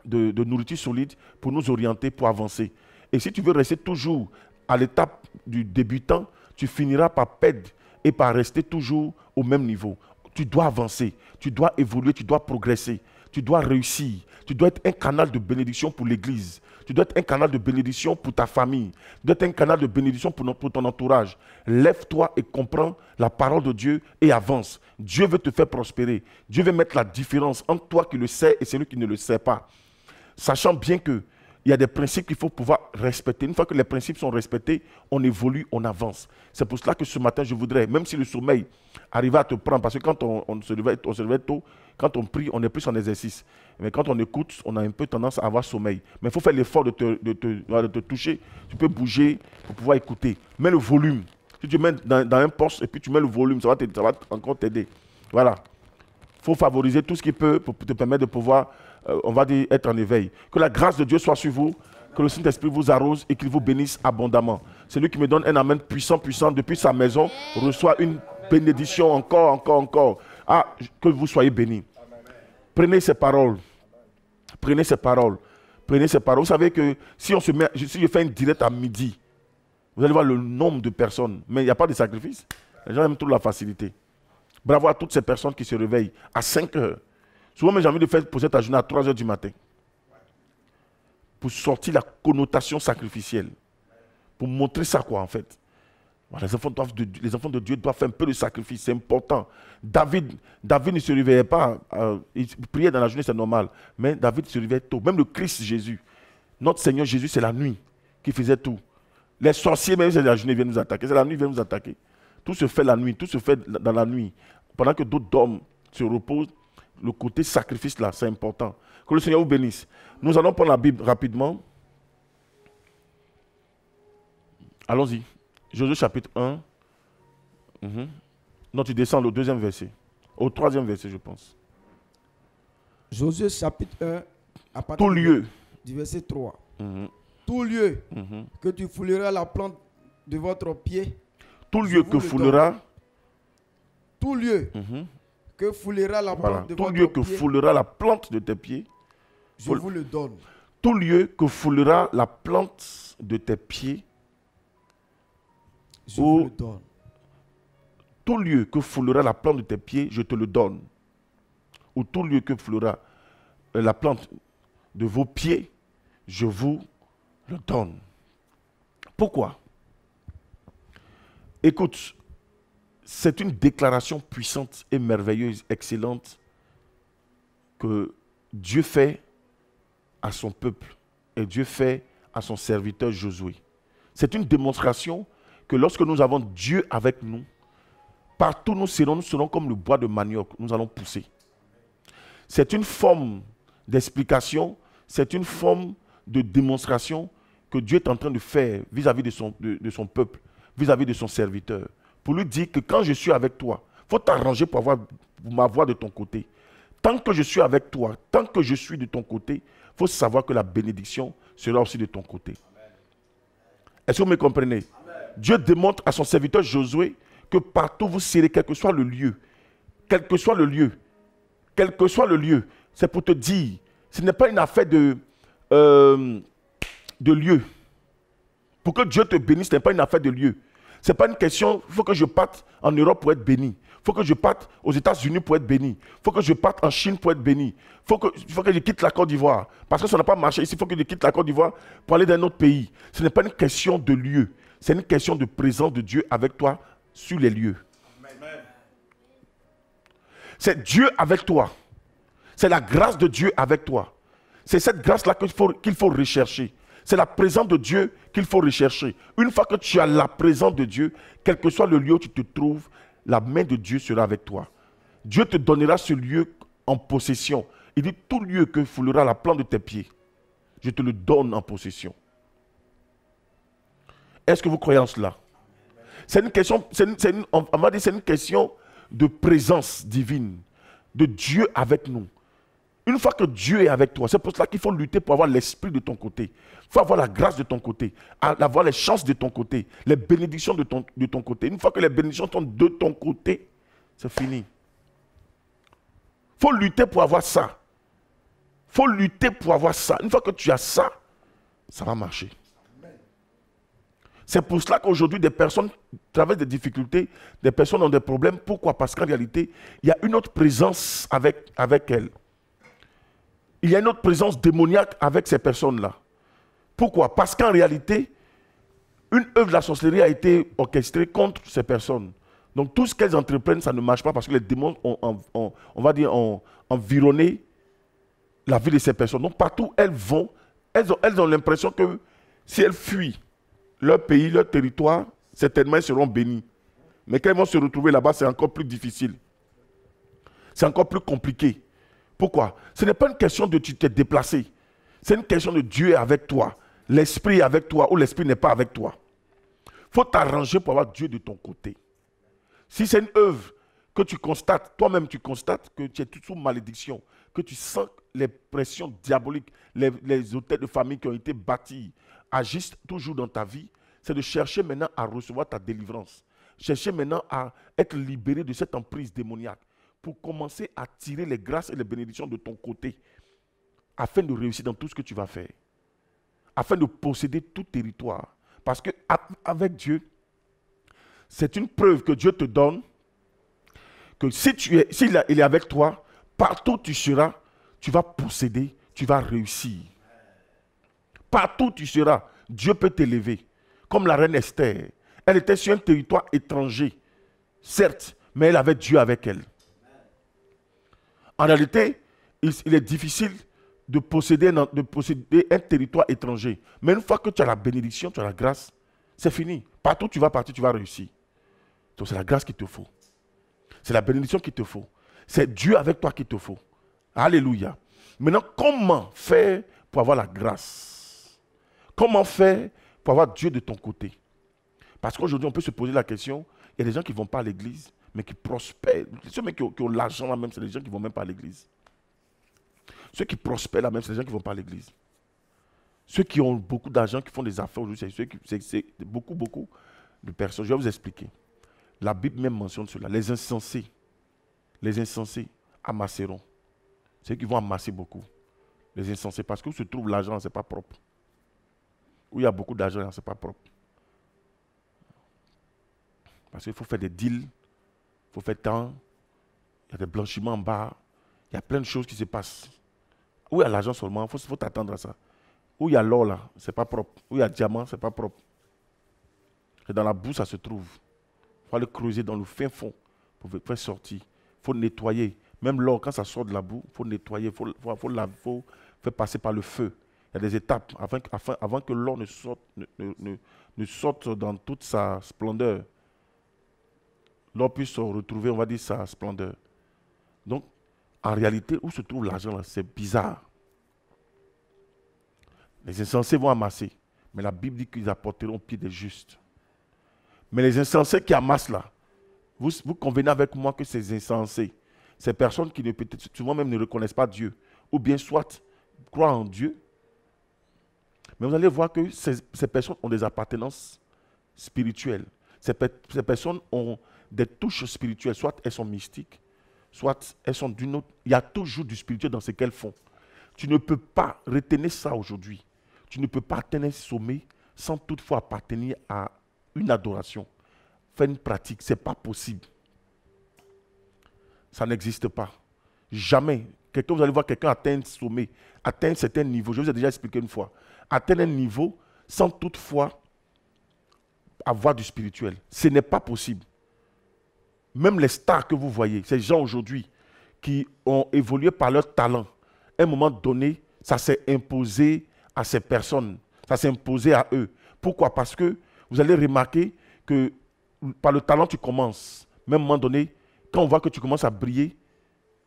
nourriture solide pour nous orienter, pour avancer. Et si tu veux rester toujours à l'étape du débutant, tu finiras par perdre et par rester toujours au même niveau. Tu dois avancer, tu dois évoluer, tu dois progresser, tu dois réussir. Tu dois être un canal de bénédiction pour l'Église. Tu dois être un canal de bénédiction pour ta famille. Tu dois être un canal de bénédiction pour ton entourage. Lève-toi et comprends la parole de Dieu et avance. Dieu veut te faire prospérer. Dieu veut mettre la différence entre toi qui le sais et celui qui ne le sait pas. Sachant bien qu'il y a des principes qu'il faut pouvoir respecter. Une fois que les principes sont respectés, on évolue, on avance. C'est pour cela que ce matin, je voudrais, même si le sommeil arrive à te prendre, parce que quand on se réveille tôt, quand on prie, on est plus en exercice. Mais quand on écoute, on a un peu tendance à avoir sommeil. Mais il faut faire l'effort de te toucher. Tu peux bouger pour pouvoir écouter. Mets le volume. Si tu mets dans un poste et puis tu mets le volume, ça va encore t'aider. Voilà. Il faut favoriser tout ce qui peut pour te permettre de pouvoir, on va dire, être en éveil. Que la grâce de Dieu soit sur vous, que le Saint-Esprit vous arrose et qu'il vous bénisse abondamment. Celui qui me donne un amen puissant, depuis sa maison, reçoit une bénédiction encore. Ah, que vous soyez bénis. Prenez ces paroles. Prenez ces paroles. Vous savez que si je fais une directe à midi, vous allez voir le nombre de personnes. Mais il n'y a pas de sacrifice. Les gens aiment trop la facilité. Bravo à toutes ces personnes qui se réveillent à 5 heures. Souvent, j'ai envie de faire poser ta journée à 3 heures du matin. Pour sortir la connotation sacrificielle. Pour montrer ça quoi en fait. Les enfants de Dieu doivent faire un peu de sacrifice, c'est important. David ne se réveillait pas, il priait dans la journée, c'est normal. Mais David se réveillait tôt. Même le Christ Jésus, notre Seigneur Jésus, c'est la nuit qui faisait tout. Les sorciers, même c'est la journée, viennent nous attaquer. C'est la nuit qui vient nous attaquer. Tout se fait la nuit, tout se fait dans la nuit. Pendant que d'autres dorment, se reposent, le côté sacrifice là, c'est important. Que le Seigneur vous bénisse. Nous allons prendre la Bible rapidement. Allons-y. Josué chapitre 1. Non, tu descends au 2e verset. Au 3e verset, je pense. Josué chapitre 1, à partir tout lieu du verset 3. Tout lieu que tu fouleras la plante de votre pied. Tout lieu que foulera. Tout lieu que foulera la plante de votre pied. Tout lieu que foulera la plante de tes pieds. Je vous le donne. Tout lieu que foulera la plante de tes pieds. Je vous le donne. Tout lieu que foulera la plante de tes pieds, je te le donne. Ou tout lieu que foulera la plante de vos pieds, je vous le donne. Pourquoi? Écoute, c'est une déclaration puissante et merveilleuse, excellente, que Dieu fait à son peuple et Dieu fait à son serviteur Josué. C'est une démonstration que lorsque nous avons Dieu avec nous, partout nous serons comme le bois de manioc, nous allons pousser. C'est une forme d'explication, c'est une forme de démonstration que Dieu est en train de faire vis-à-vis de son peuple, vis-à-vis de son serviteur. Pour lui dire que quand je suis avec toi, il faut t'arranger pour m'avoir de ton côté. Tant que je suis avec toi, tant que je suis de ton côté, il faut savoir que la bénédiction sera aussi de ton côté. Est-ce que vous me comprenez? Amen. Dieu démontre à son serviteur Josué que partout vous serez, quel que soit le lieu, quel que soit le lieu, c'est pour te dire, ce n'est pas une affaire de lieu. Pour que Dieu te bénisse, ce n'est pas une affaire de lieu. Ce n'est pas une question, il faut que je parte en Europe pour être béni. Il faut que je parte aux États-Unis pour être béni. Il faut que je parte en Chine pour être béni. Il faut que je quitte la Côte d'Ivoire. Parce que ça n'a pas marché ici, il faut que je quitte la Côte d'Ivoire pour aller dans un autre pays. Ce n'est pas une question de lieu. C'est une question de présence de Dieu avec toi sur les lieux. Amen. C'est Dieu avec toi. C'est la grâce de Dieu avec toi. C'est cette grâce-là qu'il faut rechercher. C'est la présence de Dieu qu'il faut rechercher. Une fois que tu as la présence de Dieu, quel que soit le lieu où tu te trouves, la main de Dieu sera avec toi. Dieu te donnera ce lieu en possession. Il dit, tout lieu que foulera la plante de tes pieds, je te le donne en possession. Est-ce que vous croyez en cela? C'est une question, on m'a dit, c'est une question de présence divine, de Dieu avec nous. Une fois que Dieu est avec toi, c'est pour cela qu'il faut lutter pour avoir l'esprit de ton côté. Il faut avoir la grâce de ton côté, avoir les chances de ton côté, les bénédictions de ton côté. Une fois que les bénédictions sont de ton côté, C'est fini. Il faut lutter pour avoir ça. Il faut lutter pour avoir ça. Une fois que tu as ça, ça va marcher. C'est pour cela qu'aujourd'hui, des personnes traversent des difficultés, des personnes ont des problèmes. Pourquoi? Parce qu'en réalité, il y a une autre présence avec elles. Il y a une autre présence démoniaque avec ces personnes-là. Pourquoi? Parce qu'en réalité, une œuvre de la sorcellerie a été orchestrée contre ces personnes. Donc tout ce qu'elles entreprennent, ça ne marche pas parce que les démons ont environné la vie de ces personnes. Donc partout où elles vont, elles ont l'impression que si elles fuient leur pays, leur territoire, certainement elles seront bénies. Mais quand elles vont se retrouver là-bas, c'est encore plus difficile. C'est encore plus compliqué. Pourquoi? Ce n'est pas une question de tu t'es déplacé. C'est une question de Dieu est avec toi. L'esprit est avec toi ou l'esprit n'est pas avec toi. Il faut t'arranger pour avoir Dieu de ton côté. Si c'est une œuvre que tu constates, toi-même tu constates que tu es tout sous malédiction, que tu sens les pressions diaboliques, les hôtels de famille qui ont été bâtis, agissent toujours dans ta vie, c'est de chercher maintenant à recevoir ta délivrance. Chercher maintenant à être libéré de cette emprise démoniaque pour commencer à tirer les grâces et les bénédictions de ton côté afin de réussir dans tout ce que tu vas faire. Afin de posséder tout territoire. Parce qu'avec Dieu, c'est une preuve que Dieu te donne que s'il est avec toi, partout où tu seras, tu vas posséder, tu vas réussir. Partout où tu seras, Dieu peut t'élever. Comme la reine Esther. Elle était sur un territoire étranger, certes, mais elle avait Dieu avec elle. En réalité, il est difficile de posséder un territoire étranger. Mais une fois que tu as la bénédiction, tu as la grâce, c'est fini. Partout où tu vas partir, tu vas réussir. Donc c'est la grâce qu'il te faut. C'est la bénédiction qu'il te faut. C'est Dieu avec toi qu'il te faut. Alléluia. Maintenant, comment faire pour avoir la grâce? Comment faire pour avoir Dieu de ton côté? Parce qu'aujourd'hui, on peut se poser la question, il y a des gens qui ne vont pas à l'église, mais qui prospèrent. Ceux qui ont l'argent là même, c'est les gens qui ne vont même pas à l'église. Ceux qui prospèrent là même, c'est les gens qui ne vont pas à l'église. Ceux qui ont beaucoup d'argent, qui font des affaires aujourd'hui, c'est beaucoup de personnes. Je vais vous expliquer. La Bible même mentionne cela. Les insensés amasseront. C'est eux qui vont amasser beaucoup. Les insensés, parce que où se trouve l'argent, ce n'est pas propre. Où il y a beaucoup d'argent, ce n'est pas propre. Parce qu'il faut faire des deals, il faut faire tant, il y a des blanchiments en bas, il y a plein de choses qui se passent. Où il y a l'argent seulement, il faut t'attendre à ça. Où il y a l'or là, ce n'est pas propre. Où il y a le diamant, ce n'est pas propre. Et dans la boue, ça se trouve. Il faut aller creuser dans le fin fond pour faire sortir. Il faut nettoyer. Même l'or, quand ça sort de la boue, il faut nettoyer, il faut faire passer par le feu. Il y a des étapes avant que l'or ne sorte dans toute sa splendeur. L'or puisse se retrouver, on va dire, sa splendeur. Donc, en réalité, où se trouve l'argent là? C'est bizarre. Les insensés vont amasser. Mais la Bible dit qu'ils apporteront au pied des justes. Mais les insensés qui amassent là, vous convenez avec moi que ces insensés, ces personnes qui peut-être souvent même ne reconnaissent pas Dieu, ou bien soit croient en Dieu, mais vous allez voir que ces personnes ont des appartenances spirituelles. Ces personnes ont des touches spirituelles, soit elles sont mystiques, soit elles sont d'une autre. Il y a toujours du spirituel dans ce qu'elles font. Tu ne peux pas retenir ça aujourd'hui. Tu ne peux pas atteindre un sommet sans toutefois appartenir à une adoration. Faire une pratique, ce n'est pas possible. Ça n'existe pas. Jamais. Vous allez voir quelqu'un atteindre un sommet, atteindre un certain niveau. Je vous ai déjà expliqué une fois. Atteindre un niveau sans toutefois avoir du spirituel. Ce n'est pas possible. Même les stars que vous voyez, ces gens aujourd'hui qui ont évolué par leur talent, à un moment donné, ça s'est imposé à ces personnes. Ça s'est imposé à eux. Pourquoi? Parce que vous allez remarquer que par le talent, tu commences. Même à un moment donné, quand on voit que tu commences à briller,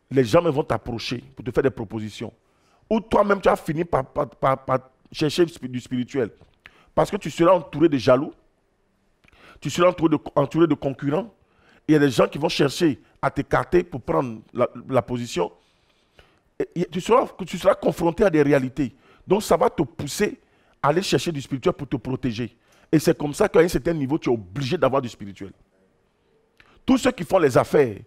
les gens vont t'approcher pour te faire des propositions. Ou toi-même, tu as fini par chercher du spirituel. Parce que tu seras entouré de jaloux, tu seras entouré de concurrents. Il y a des gens qui vont chercher à t'écarter pour prendre la position. Et tu seras confronté à des réalités. Donc ça va te pousser à aller chercher du spirituel pour te protéger. Et c'est comme ça qu'à un certain niveau, tu es obligé d'avoir du spirituel. Tous ceux qui font les affaires,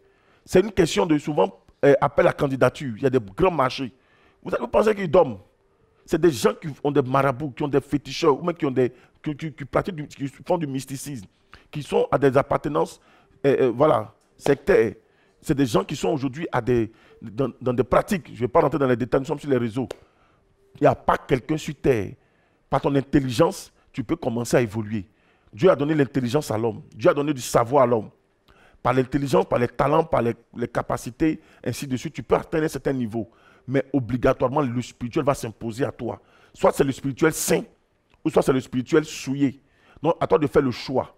C'est une question de souvent appel à candidature. Il y a des grands marchés. Vous pensez qu'ils dorment? C'est des gens qui ont des marabouts, qui ont des féticheurs, ou même qui pratiquent, qui font du mysticisme, qui sont à des appartenances sectaires. C'est des gens qui sont aujourd'hui dans des pratiques. Je ne vais pas rentrer dans les détails, nous sommes sur les réseaux. Il n'y a pas quelqu'un sur terre. Par ton intelligence, tu peux commencer à évoluer. Dieu a donné l'intelligence à l'homme. Dieu a donné du savoir à l'homme. Par l'intelligence, par les talents, par les capacités, ainsi de suite, tu peux atteindre un certain niveau. Mais obligatoirement, le spirituel va s'imposer à toi. Soit c'est le spirituel saint, ou soit c'est le spirituel souillé. Donc, à toi de faire le choix.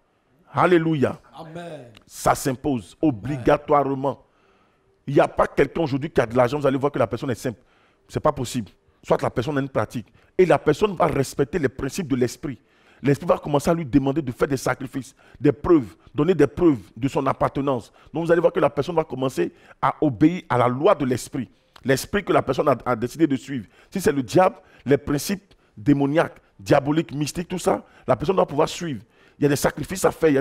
Alléluia. Amen. Ça s'impose obligatoirement. Il n'y a pas quelqu'un aujourd'hui qui a de l'argent, vous allez voir que la personne est simple. Ce n'est pas possible. Soit la personne a une pratique. Et la personne va respecter les principes de l'esprit. L'esprit va commencer à lui demander de faire des sacrifices, des preuves, donner des preuves de son appartenance. Donc vous allez voir que la personne va commencer à obéir à la loi de l'esprit. L'esprit que la personne a décidé de suivre. Si c'est le diable, les principes démoniaques, diaboliques, mystiques, tout ça, la personne doit pouvoir suivre. Il y a des sacrifices à faire, il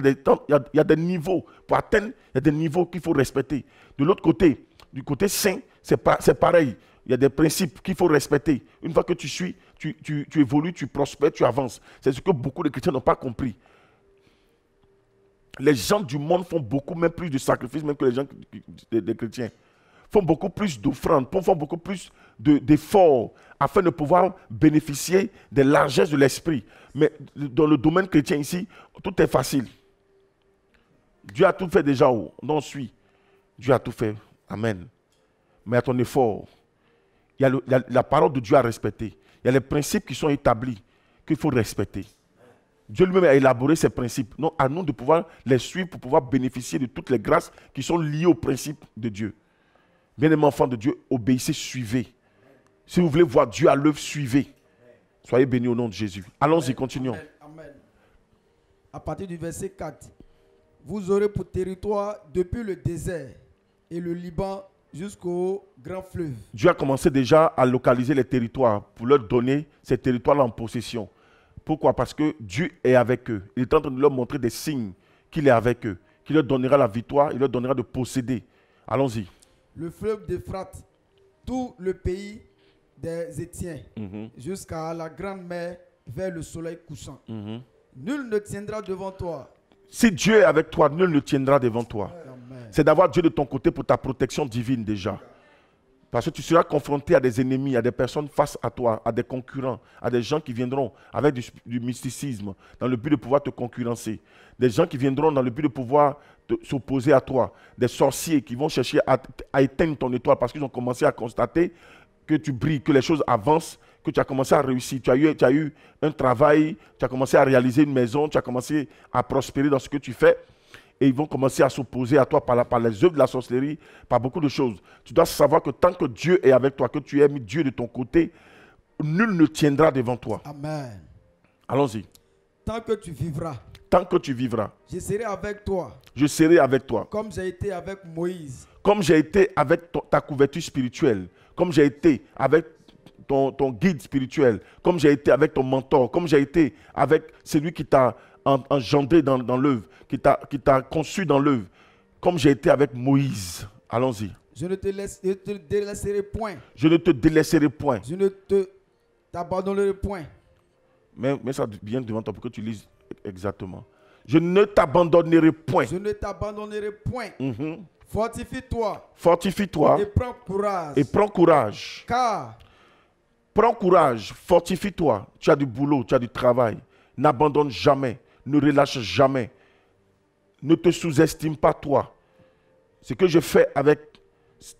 y a des niveaux. Pour atteindre, il y a des niveaux qu'il faut respecter. De l'autre côté, du côté saint, c'est pareil. Il y a des principes qu'il faut respecter. Une fois que tu suis, tu évolues, tu prospères, tu avances. C'est ce que beaucoup de chrétiens n'ont pas compris. Les gens du monde font beaucoup même plus de sacrifices même que les gens des chrétiens. Font beaucoup plus d'offrandes, font beaucoup plus d'efforts afin de pouvoir bénéficier des largesses de l'esprit. Mais dans le domaine chrétien ici, tout est facile. Dieu a tout fait déjà. Non, suis. Dieu a tout fait. Amen. Mais à ton effort, il y a la parole de Dieu à respecter. Il y a les principes qui sont établis qu'il faut respecter. Dieu lui-même a élaboré ces principes. Non, à nous de pouvoir les suivre pour pouvoir bénéficier de toutes les grâces qui sont liées aux principes de Dieu. Bien-aimés enfants de Dieu, obéissez, suivez. Si vous voulez voir Dieu à l'œuvre, suivez. Soyez bénis au nom de Jésus. Allons-y, continuons. Amen, amen. À partir du verset 4, vous aurez pour territoire depuis le désert et le Liban jusqu'au grand fleuve. Dieu a commencé déjà à localiser les territoires pour leur donner ces territoires-là en possession. Pourquoi? Parce que Dieu est avec eux. Il est en train de leur montrer des signes qu'il est avec eux, qu'il leur donnera la victoire, il leur donnera de posséder. Allons-y. Le fleuve d'Euphrate, tout le pays des Étiens, jusqu'à la grande mer vers le soleil couchant. Nul ne tiendra devant toi. Si Dieu est avec toi, nul ne tiendra devant toi. C'est d'avoir Dieu de ton côté pour ta protection divine déjà. Parce que tu seras confronté à des ennemis, à des personnes face à toi, à des concurrents, à des gens qui viendront avec du mysticisme dans le but de pouvoir te concurrencer. Des gens qui viendront dans le but de pouvoir s'opposer à toi. Des sorciers qui vont chercher à éteindre ton étoile parce qu'ils ont commencé à constater que tu brilles, que les choses avancent, que tu as commencé à réussir. Tu as eu un travail, tu as commencé à réaliser une maison, tu as commencé à prospérer dans ce que tu fais. Et ils vont commencer à s'opposer à toi par les œuvres de la sorcellerie, par beaucoup de choses. Tu dois savoir que tant que Dieu est avec toi, que tu aies mis Dieu de ton côté, nul ne tiendra devant toi. Amen. Allons-y. Tant que tu vivras. Tant que tu vivras. Je serai avec toi. Je serai avec toi. Comme j'ai été avec Moïse. Comme j'ai été avec ta couverture spirituelle. Comme j'ai été avec ton guide spirituel. Comme j'ai été avec ton mentor. Comme j'ai été avec celui qui t'a engendré dans l'œuvre, qui t'a conçu dans l'œuvre, comme j'ai été avec Moïse. Allons-y. Je ne te délaisserai point. Je ne te délaisserai point. Je ne t'abandonnerai point. Mais ça vient devant toi pour que tu lises exactement. Je ne t'abandonnerai point. Je ne t'abandonnerai point. Fortifie-toi. Fortifie-toi. Et prends courage. Et prends courage. Car. Prends courage. Fortifie-toi. Tu as du boulot, tu as du travail. N'abandonne jamais. Ne relâche jamais. Ne te sous-estime pas toi. Ce que je fais avec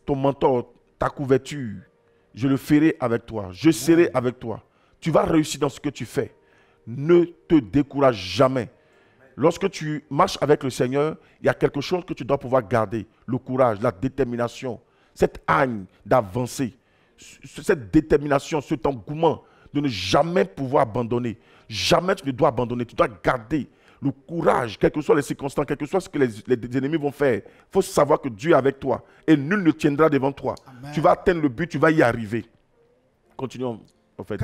ton mentor, ta couverture, je le ferai avec toi. Je serai avec toi. Tu vas réussir dans ce que tu fais. Ne te décourage jamais. Lorsque tu marches avec le Seigneur, il y a quelque chose que tu dois pouvoir garder. Le courage, la détermination, cette haine d'avancer, cette détermination, cet engouement de ne jamais pouvoir abandonner. Jamais tu ne dois abandonner. Tu dois garder le courage, quelles que soient les circonstances, quel que soit ce que les ennemis vont faire. Il faut savoir que Dieu est avec toi et nul ne tiendra devant toi. Amen. Tu vas atteindre le but, tu vas y arriver. Continuons, en fait.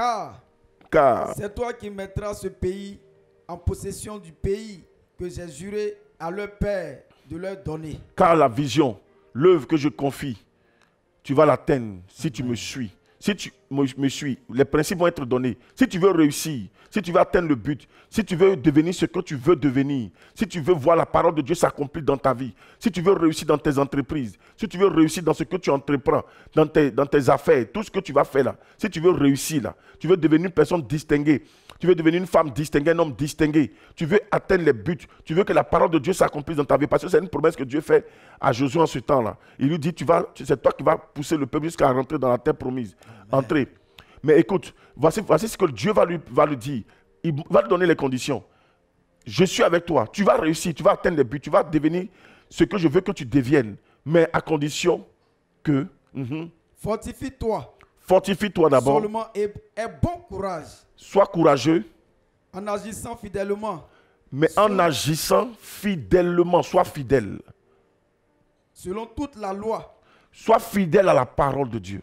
Car c'est toi qui mettras ce pays en possession du pays que j'ai juré à leur père de leur donner. Car la vision, l'œuvre que je confie, tu vas l'atteindre si tu me suis. Si tu me suis, les principes vont être donnés. Si tu veux réussir, si tu veux atteindre le but, si tu veux devenir ce que tu veux devenir, si tu veux voir la parole de Dieu s'accomplir dans ta vie, si tu veux réussir dans tes entreprises, si tu veux réussir dans ce que tu entreprends, dans tes affaires, tout ce que tu vas faire là, si tu veux réussir là, tu veux devenir une personne distinguée, tu veux devenir une femme distinguée, un homme distingué, tu veux atteindre les buts, tu veux que la parole de Dieu s'accomplisse dans ta vie, parce que c'est une promesse que Dieu fait à Josué en ce temps-là. Il lui dit, c'est toi qui vas pousser le peuple jusqu'à rentrer dans la terre promise. Entrer. Mais écoute, voici ce que Dieu va lui dire. Il va lui donner les conditions. Je suis avec toi, tu vas réussir, tu vas atteindre les buts, tu vas devenir ce que je veux que tu deviennes, mais à condition que... Fortifie-toi. Fortifie-toi d'abord. Seulement aie bon courage. Sois courageux. En agissant fidèlement. Mais en agissant fidèlement, sois fidèle. Selon toute la loi. Sois fidèle à la parole de Dieu.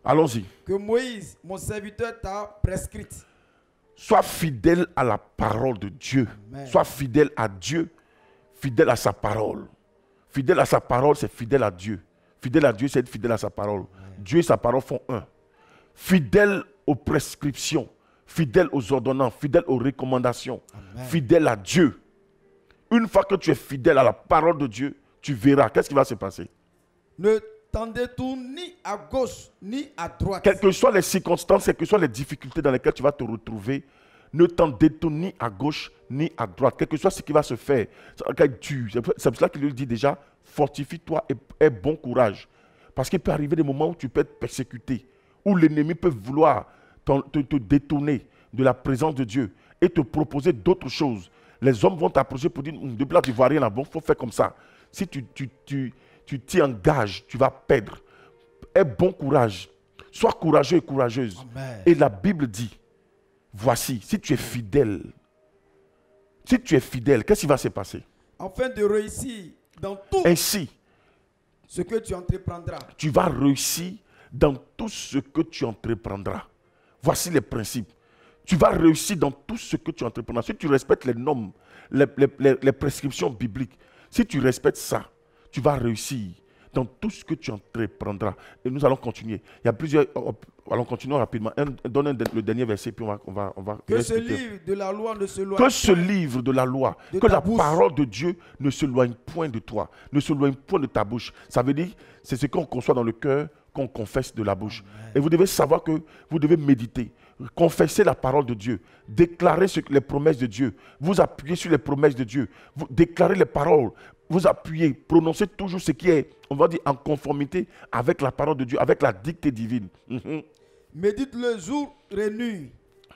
Allons-y. Que Moïse, mon serviteur, t'a prescrite. Sois fidèle à la parole de Dieu. Amen. Sois fidèle à Dieu, fidèle à sa parole. Fidèle à sa parole, c'est fidèle à Dieu. Fidèle à Dieu, c'est être fidèle à sa parole. Amen. Dieu et sa parole font un. Fidèle aux prescriptions, fidèle aux ordonnances, fidèle aux recommandations, Amen. Fidèle à Dieu. Une fois que tu es fidèle à la parole de Dieu, tu verras. Qu'est-ce qui va se passer? Ne t'en détourne ni à gauche ni à droite. Quelles que soient les circonstances, quelles que soient les difficultés dans lesquelles tu vas te retrouver, ne t'en détourne ni à gauche ni à droite. Quel que soit ce qui va se faire, c'est pour cela qu'il lui dit déjà, fortifie-toi et aie bon courage. Parce qu'il peut arriver des moments où tu peux être persécuté, où l'ennemi peut vouloir te détourner de la présence de Dieu et te proposer d'autres choses. Les hommes vont t'approcher pour dire, depuis là tu ne vois rien là, bon, il faut faire comme ça. Si tu t'y engages, tu vas perdre. Aie bon courage. Sois courageux et courageuse. Amen. Et la Bible dit, voici, si tu es fidèle, qu'est-ce qui va se passer? Afin de réussir dans tout ainsi, ce que tu entreprendras. Tu vas réussir dans tout ce que tu entreprendras. Voici les principes. Tu vas réussir dans tout ce que tu entreprendras. Si tu respectes les normes, les prescriptions bibliques, si tu respectes ça, tu vas réussir dans tout ce que tu entreprendras. Et nous allons continuer. Il y a plusieurs... Allons continuer rapidement. Donne le dernier verset, puis on va que ce livre de la loi ne se loigne que ce livre de la loi, que la parole de Dieu ne se loigne point de toi, ne se loigne point de ta bouche. Ça veut dire, c'est ce qu'on conçoit dans le cœur, qu'on confesse de la bouche. Amen. Et vous devez savoir que vous devez méditer, confesser la parole de Dieu, déclarer les promesses de Dieu, vous appuyez sur les promesses de Dieu, vous déclarez les paroles, vous appuyez, prononcez toujours ce qui est, on va dire, en conformité avec la parole de Dieu, avec la dictée divine. Médite le jour et nuit.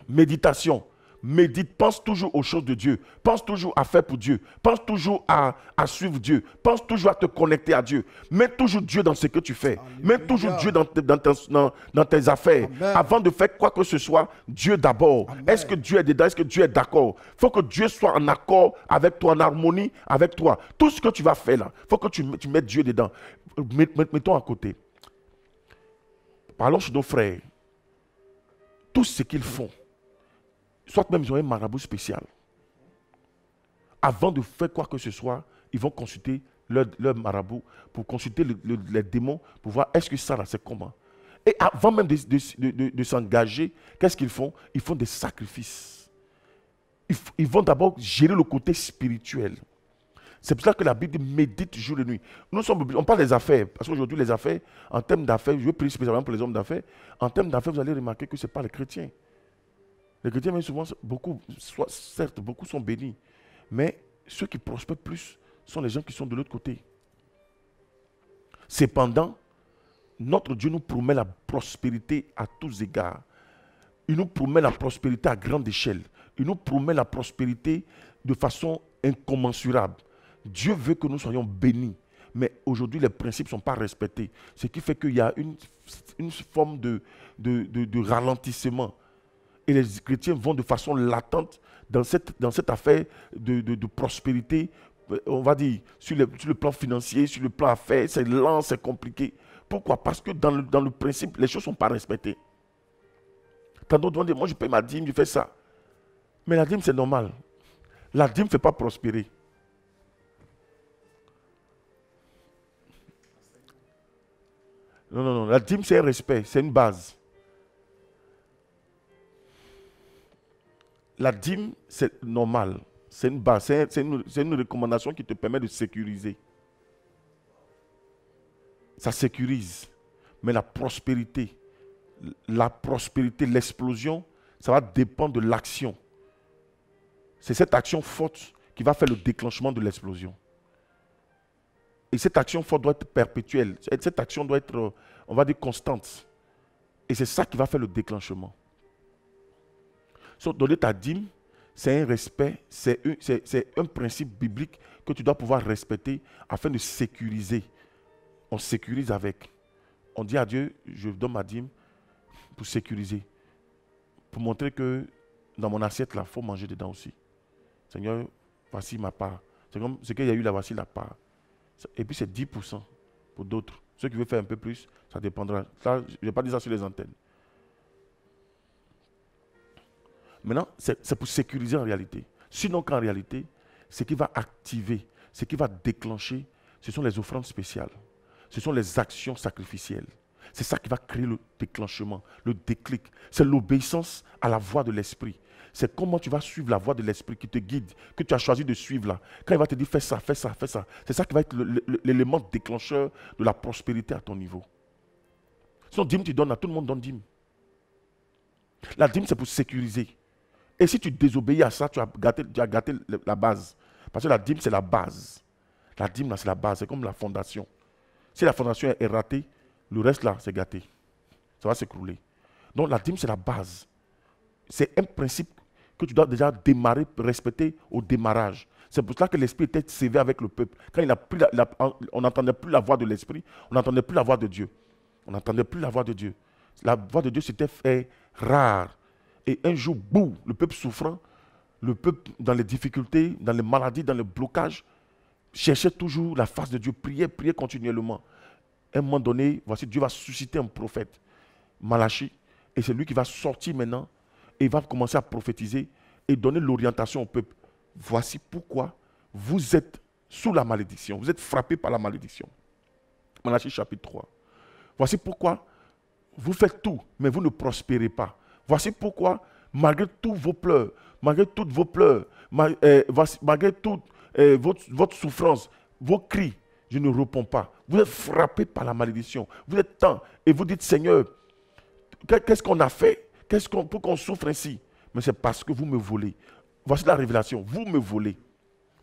Méditation. Médite, pense toujours aux choses de Dieu. Pense toujours à faire pour Dieu. Pense toujours à suivre Dieu. Pense toujours à te connecter à Dieu. Mets toujours Dieu dans ce que tu fais. Alléluia. Mets toujours Dieu dans tes affaires. Amen. Avant de faire quoi que ce soit, Dieu d'abord. Est-ce que Dieu est dedans? Est-ce que Dieu est d'accord? Il faut que Dieu soit en accord avec toi, en harmonie avec toi. Tout ce que tu vas faire là, il faut que tu mettes Dieu dedans. Mettons à côté. Parlons chez nos frères. Tout ce qu'ils font, soit même ils ont un marabout spécial. Avant de faire quoi que ce soit, ils vont consulter leur marabout pour consulter les démons pour voir est-ce que ça là c'est comment. Et avant même de s'engager, qu'est-ce qu'ils font? Ils font des sacrifices. Ils vont d'abord gérer le côté spirituel. C'est pour ça que la Bible dit médite jour et nuit. On parle des affaires, parce qu'aujourd'hui les affaires, en termes d'affaires, je vais prier spécialement pour les hommes d'affaires, en termes d'affaires, vous allez remarquer que ce n'est pas les chrétiens. Les chrétiens, même souvent, certes, beaucoup sont bénis, mais ceux qui prospèrent plus sont les gens qui sont de l'autre côté. Cependant, notre Dieu nous promet la prospérité à tous égards. Il nous promet la prospérité à grande échelle. Il nous promet la prospérité de façon incommensurable. Dieu veut que nous soyons bénis, mais aujourd'hui les principes ne sont pas respectés. Ce qui fait qu'il y a une forme de ralentissement. Et les chrétiens vont de façon latente dans cette affaire de prospérité, on va dire, sur le plan financier, sur le plan affaires, c'est lent, c'est compliqué. Pourquoi? Parce que dans le principe, les choses ne sont pas respectées. Tant d'autres vont dire, moi je paye ma dîme, je fais ça. Mais la dîme c'est normal. La dîme ne fait pas prospérer. Non, non, non. La dîme, c'est un respect, c'est une base. La dîme, c'est normal. C'est une base, c'est une recommandation qui te permet de sécuriser. Ça sécurise. Mais la prospérité, l'explosion, ça va dépendre de l'action. C'est cette action forte qui va faire le déclenchement de l'explosion. Et cette action forte doit être perpétuelle. Cette action doit être, on va dire, constante. Et c'est ça qui va faire le déclenchement. Donner ta dîme, c'est un respect, c'est un principe biblique que tu dois pouvoir respecter afin de sécuriser. On sécurise avec. On dit à Dieu, je donne ma dîme pour sécuriser. Pour montrer que dans mon assiette, là, il faut manger dedans aussi. Seigneur, voici ma part. C'est comme ce qu'il y a eu là, voici la part. Et puis c'est 10% pour d'autres. Ceux qui veulent faire un peu plus, ça dépendra. Ça, je ne vais pas dire ça sur les antennes. Maintenant, c'est pour sécuriser en réalité. Sinon qu'en réalité, ce qui va activer, ce qui va déclencher, ce sont les offrandes spéciales. Ce sont les actions sacrificielles. C'est ça qui va créer le déclenchement, le déclic. C'est l'obéissance à la voix de l'Esprit. C'est comment tu vas suivre la voix de l'Esprit qui te guide, que tu as choisi de suivre là. Quand il va te dire fais ça, fais ça, fais ça. C'est ça qui va être l'élément déclencheur de la prospérité à ton niveau. Sinon, dîme, tu donnes à tout le monde, donne dîme. La dîme, c'est pour sécuriser. Et si tu désobéis à ça, tu as gâté la base. Parce que la dîme, c'est la base. La dîme, là, c'est la base. C'est comme la fondation. Si la fondation est ratée, le reste, là, c'est gâté. Ça va s'écrouler. Donc, la dîme, c'est la base. C'est un principe que tu dois déjà démarrer, respecter au démarrage. C'est pour cela que l'Esprit était sévère avec le peuple. Quand on n'entendait plus la voix de l'Esprit, on n'entendait plus la voix de Dieu. On n'entendait plus la voix de Dieu. La voix de Dieu s'était fait rare. Et un jour, boum, le peuple souffrant, le peuple dans les difficultés, dans les maladies, dans le blocage, cherchait toujours la face de Dieu, priait continuellement. À un moment donné, voici, Dieu va susciter un prophète, Malachi, et c'est lui qui va sortir maintenant, et il va commencer à prophétiser et donner l'orientation au peuple. Voici pourquoi vous êtes sous la malédiction, vous êtes frappés par la malédiction. Malachi chapitre 3. Voici pourquoi vous faites tout, mais vous ne prospérez pas. Voici pourquoi, malgré tous vos pleurs, malgré toutes vos pleurs, malgré toute votre souffrance, vos cris, je ne réponds pas. Vous êtes frappés par la malédiction. Vous êtes temps et vous dites, Seigneur, qu'est-ce qu'on a fait? Pour qu'on souffre ainsi? Mais c'est parce que vous me volez. Voici la révélation. Vous me volez.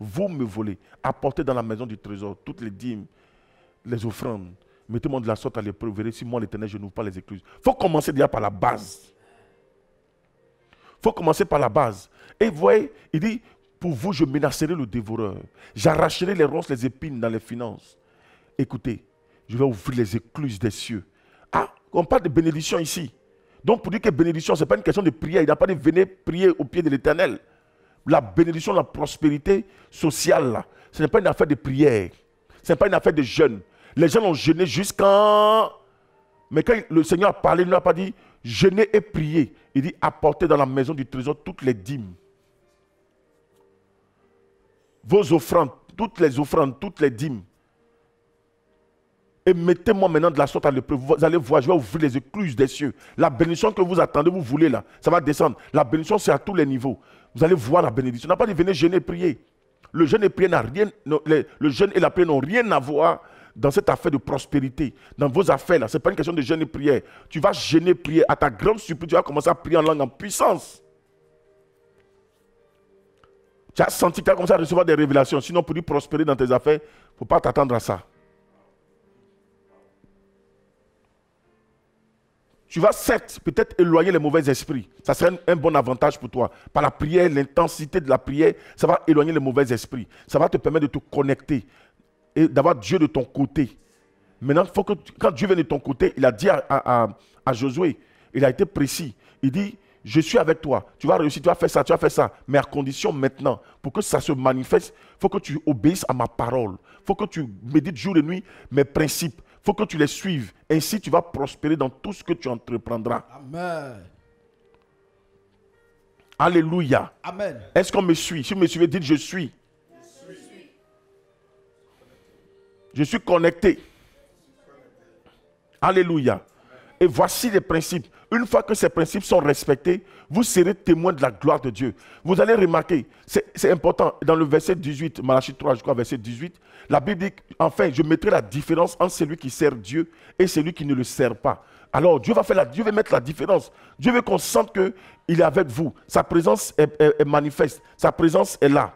Vous me volez. Apportez dans la maison du trésor toutes les dîmes, les offrandes. Mettez-moi de la sorte à l'épreuve. Verrez si moi, l'Éternel, je n'ouvre pas les écluses. Il faut commencer déjà par la base. Il faut commencer par la base. Et vous voyez, il dit, pour vous, je menacerai le dévoreur. J'arracherai les ronces, les épines dans les finances. Écoutez, je vais ouvrir les écluses des cieux. Ah, on parle de bénédiction ici. Donc, pour dire que bénédiction, ce n'est pas une question de prière. Il n'a pas dit venez prier au pied de l'Éternel. La bénédiction, la prospérité sociale, là, ce n'est pas une affaire de prière. Ce n'est pas une affaire de jeûne. Les gens ont jeûné jusqu'en... Mais quand le Seigneur a parlé, il n'a pas dit jeûner et prier. Il dit apportez dans la maison du trésor toutes les dîmes. Vos offrandes, toutes les dîmes. Et mettez-moi maintenant de la sorte à l'épreuve. Vous allez voir, je vais ouvrir les écluses des cieux. La bénédiction que vous attendez, vous voulez là, ça va descendre. La bénédiction, c'est à tous les niveaux. Vous allez voir la bénédiction. On n'a pas dit venez jeûner et prier. Le jeûne et prier n'a rien, le jeûne et la prière n'ont rien à voir dans cette affaire de prospérité. Dans vos affaires là, ce n'est pas une question de jeûne et prière. Tu vas jeûner et prier. À ta grande surprise, tu vas commencer à prier en langue en puissance. Tu as senti que tu as commencé à recevoir des révélations. Sinon, pour lui prospérer dans tes affaires, il ne faut pas t'attendre à ça. Tu vas certes peut-être éloigner les mauvais esprits. Ça serait un bon avantage pour toi. Par la prière, l'intensité de la prière, ça va éloigner les mauvais esprits. Ça va te permettre de te connecter et d'avoir Dieu de ton côté. Maintenant, faut que quand Dieu vient de ton côté, il a dit à Josué, il a été précis. Il dit, je suis avec toi. Tu vas réussir, tu vas faire ça, tu vas faire ça. Mais à condition maintenant, pour que ça se manifeste, il faut que tu obéisses à ma parole. Il faut que tu médites jour et nuit mes principes. Il faut que tu les suives. Ainsi, tu vas prospérer dans tout ce que tu entreprendras. Amen. Alléluia. Amen. Est-ce qu'on me suit? Si vous me suivez, dites je suis. Je suis connecté. Alléluia. Et voici les principes. Une fois que ces principes sont respectés, vous serez témoin de la gloire de Dieu. Vous allez remarquer, c'est important, dans le verset 18, Malachie 3, je crois, verset 18, la Bible dit, enfin, je mettrai la différence entre celui qui sert Dieu et celui qui ne le sert pas. Alors, Dieu va mettre la différence. Dieu veut qu'on sente qu'il est avec vous. Sa présence est manifeste. Sa présence est là.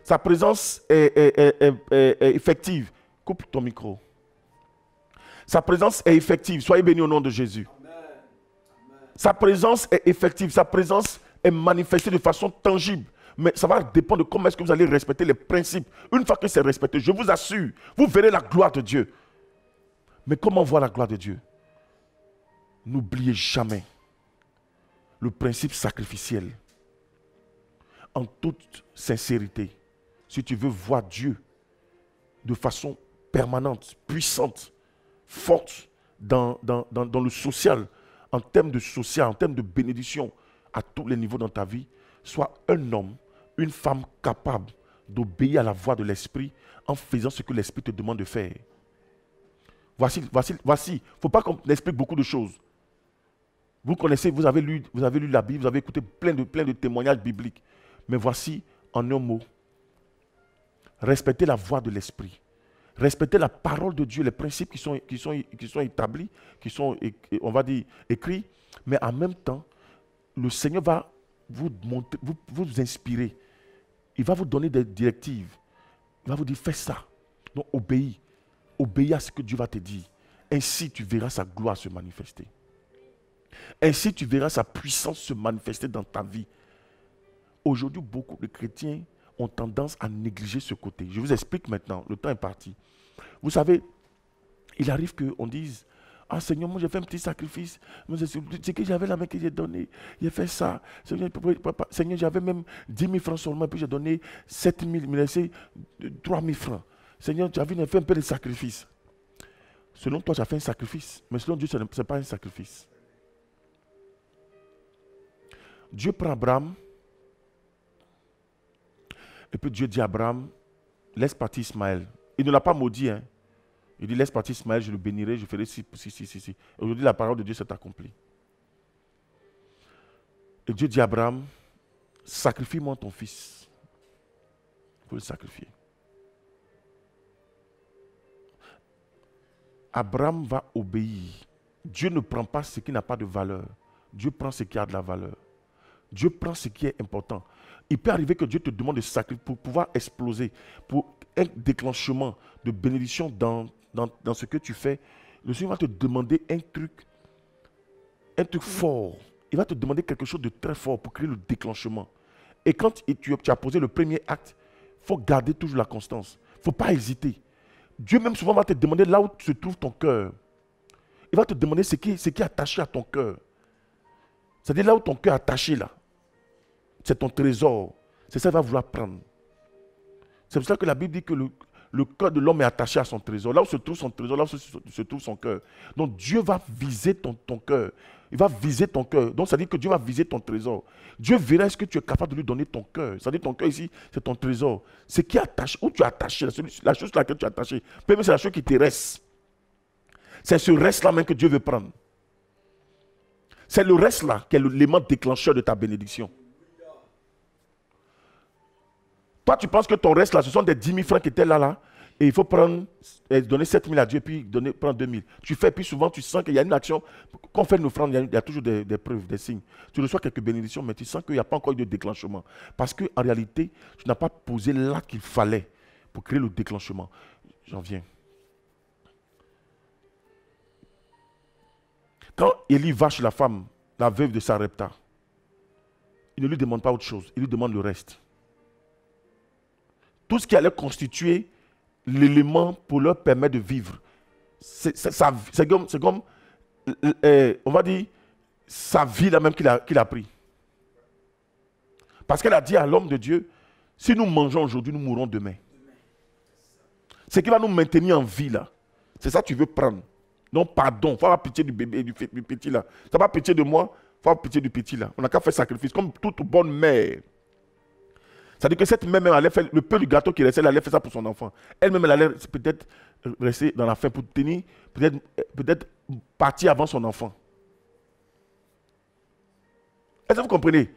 Sa présence est effective. Coupe ton micro. Sa présence est effective. Soyez bénis au nom de Jésus. Amen. Sa présence est effective. Sa présence est manifestée de façon tangible. Mais ça va dépendre de comment est-ce que vous allez respecter les principes. Une fois que c'est respecté, je vous assure, vous verrez la gloire de Dieu. Mais comment voir la gloire de Dieu? N'oubliez jamais le principe sacrificiel. En toute sincérité, si tu veux voir Dieu de façon permanente, puissante, forte dans le social, en termes de social, en termes de bénédiction, à tous les niveaux dans ta vie, sois un homme, une femme capable d'obéir à la voix de l'Esprit en faisant ce que l'Esprit te demande de faire. Voici. Il ne faut pas qu'on explique beaucoup de choses. Vous connaissez, vous avez lu la Bible, vous avez écouté plein de témoignages bibliques. Mais voici, en un mot, respectez la voix de l'Esprit. Respectez la parole de Dieu, les principes qui sont établis, qui sont, on va dire, écrits. Mais en même temps, le Seigneur va vous inspirer. Il va vous donner des directives. Il va vous dire, fais ça. Donc, obéis. Obéis à ce que Dieu va te dire. Ainsi, tu verras sa gloire se manifester. Ainsi, tu verras sa puissance se manifester dans ta vie. Aujourd'hui, beaucoup de chrétiens ont tendance à négliger ce côté. Je vous explique maintenant, le temps est parti. Vous savez, il arrive qu'on dise, ah Seigneur, moi j'ai fait un petit sacrifice, c'est que j'avais la main que j'ai donnée, j'ai fait ça. Seigneur, j'avais même 10 000 francs seulement, puis j'ai donné 7 000, il me laissé 3 000 francs. Seigneur, tu as fait un peu de sacrifice. Selon toi, tu as fait un sacrifice, mais selon Dieu, ce n'est pas un sacrifice. Dieu prend Abraham, et puis Dieu dit à Abraham, laisse partir Ismaël. Il ne l'a pas maudit. Hein. Il dit, laisse partir Ismaël, je le bénirai, je ferai si. Aujourd'hui, la parole de Dieu s'est accomplie. Et Dieu dit à Abraham, sacrifie-moi ton fils. Il faut le sacrifier. Abraham va obéir. Dieu ne prend pas ce qui n'a pas de valeur. Dieu prend ce qui a de la valeur. Dieu prend ce qui est important. Il peut arriver que Dieu te demande de sacrifier pour pouvoir exploser, pour un déclenchement de bénédiction dans ce que tu fais. Le Seigneur va te demander un truc fort. Il va te demander quelque chose de très fort pour créer le déclenchement. Et quand tu as posé le premier acte, il faut garder toujours la constance. Il ne faut pas hésiter. Dieu même souvent va te demander là où se trouve ton cœur. Il va te demander ce qui est attaché à ton cœur. C'est-à-dire là où ton cœur est attaché là. C'est ton trésor. C'est ça qu'il va vouloir prendre. C'est pour ça que la Bible dit que le cœur de l'homme est attaché à son trésor. Là où se trouve son trésor, là où se trouve son cœur. Donc Dieu va viser ton cœur. Il va viser ton cœur. Donc ça veut dire que Dieu va viser ton trésor. Dieu verra est-ce que tu es capable de lui donner ton cœur. Ça veut dire ton cœur ici, c'est ton trésor. Ce qui est attaché, où tu es attaché, la chose sur laquelle tu es attaché. Même c'est la chose qui te reste. C'est ce reste-là même que Dieu veut prendre. C'est le reste-là qui est l'élément déclencheur de ta bénédiction. Toi, tu penses que ton reste là, ce sont des 10 000 francs qui étaient là, et il faut donner 7 000 à Dieu, puis prendre 2 000. Tu fais, puis souvent tu sens qu'il y a une action. Quand on fait une offrande, il y a toujours des preuves, des signes. Tu reçois quelques bénédictions, mais tu sens qu'il n'y a pas encore eu de déclenchement. Parce qu'en réalité, tu n'as pas posé là qu'il fallait pour créer le déclenchement. J'en viens. Quand Élie va chez la femme, la veuve de Sarepta, il ne lui demande pas autre chose, il lui demande le reste. Tout ce qui allait constituer l'élément pour leur permettre de vivre. C'est comme, on va dire, sa vie là même qu'il a pris. Parce qu'elle a dit à l'homme de Dieu, si nous mangeons aujourd'hui, nous mourrons demain. Ce qui va nous maintenir en vie là, c'est ça que tu veux prendre. Non, pardon, il faut avoir pitié du bébé, du petit là. Ça va pitié de moi, il faut avoir pitié du petit là. On n'a qu'à faire sacrifice, comme toute bonne mère. C'est-à-dire que cette mère, elle allait faire le peu du gâteau qui restait, elle allait faire ça pour son enfant. Elle-même, elle allait peut-être rester dans la faim, pour tenir, peut-être partir avant son enfant. Est-ce que vous comprenez?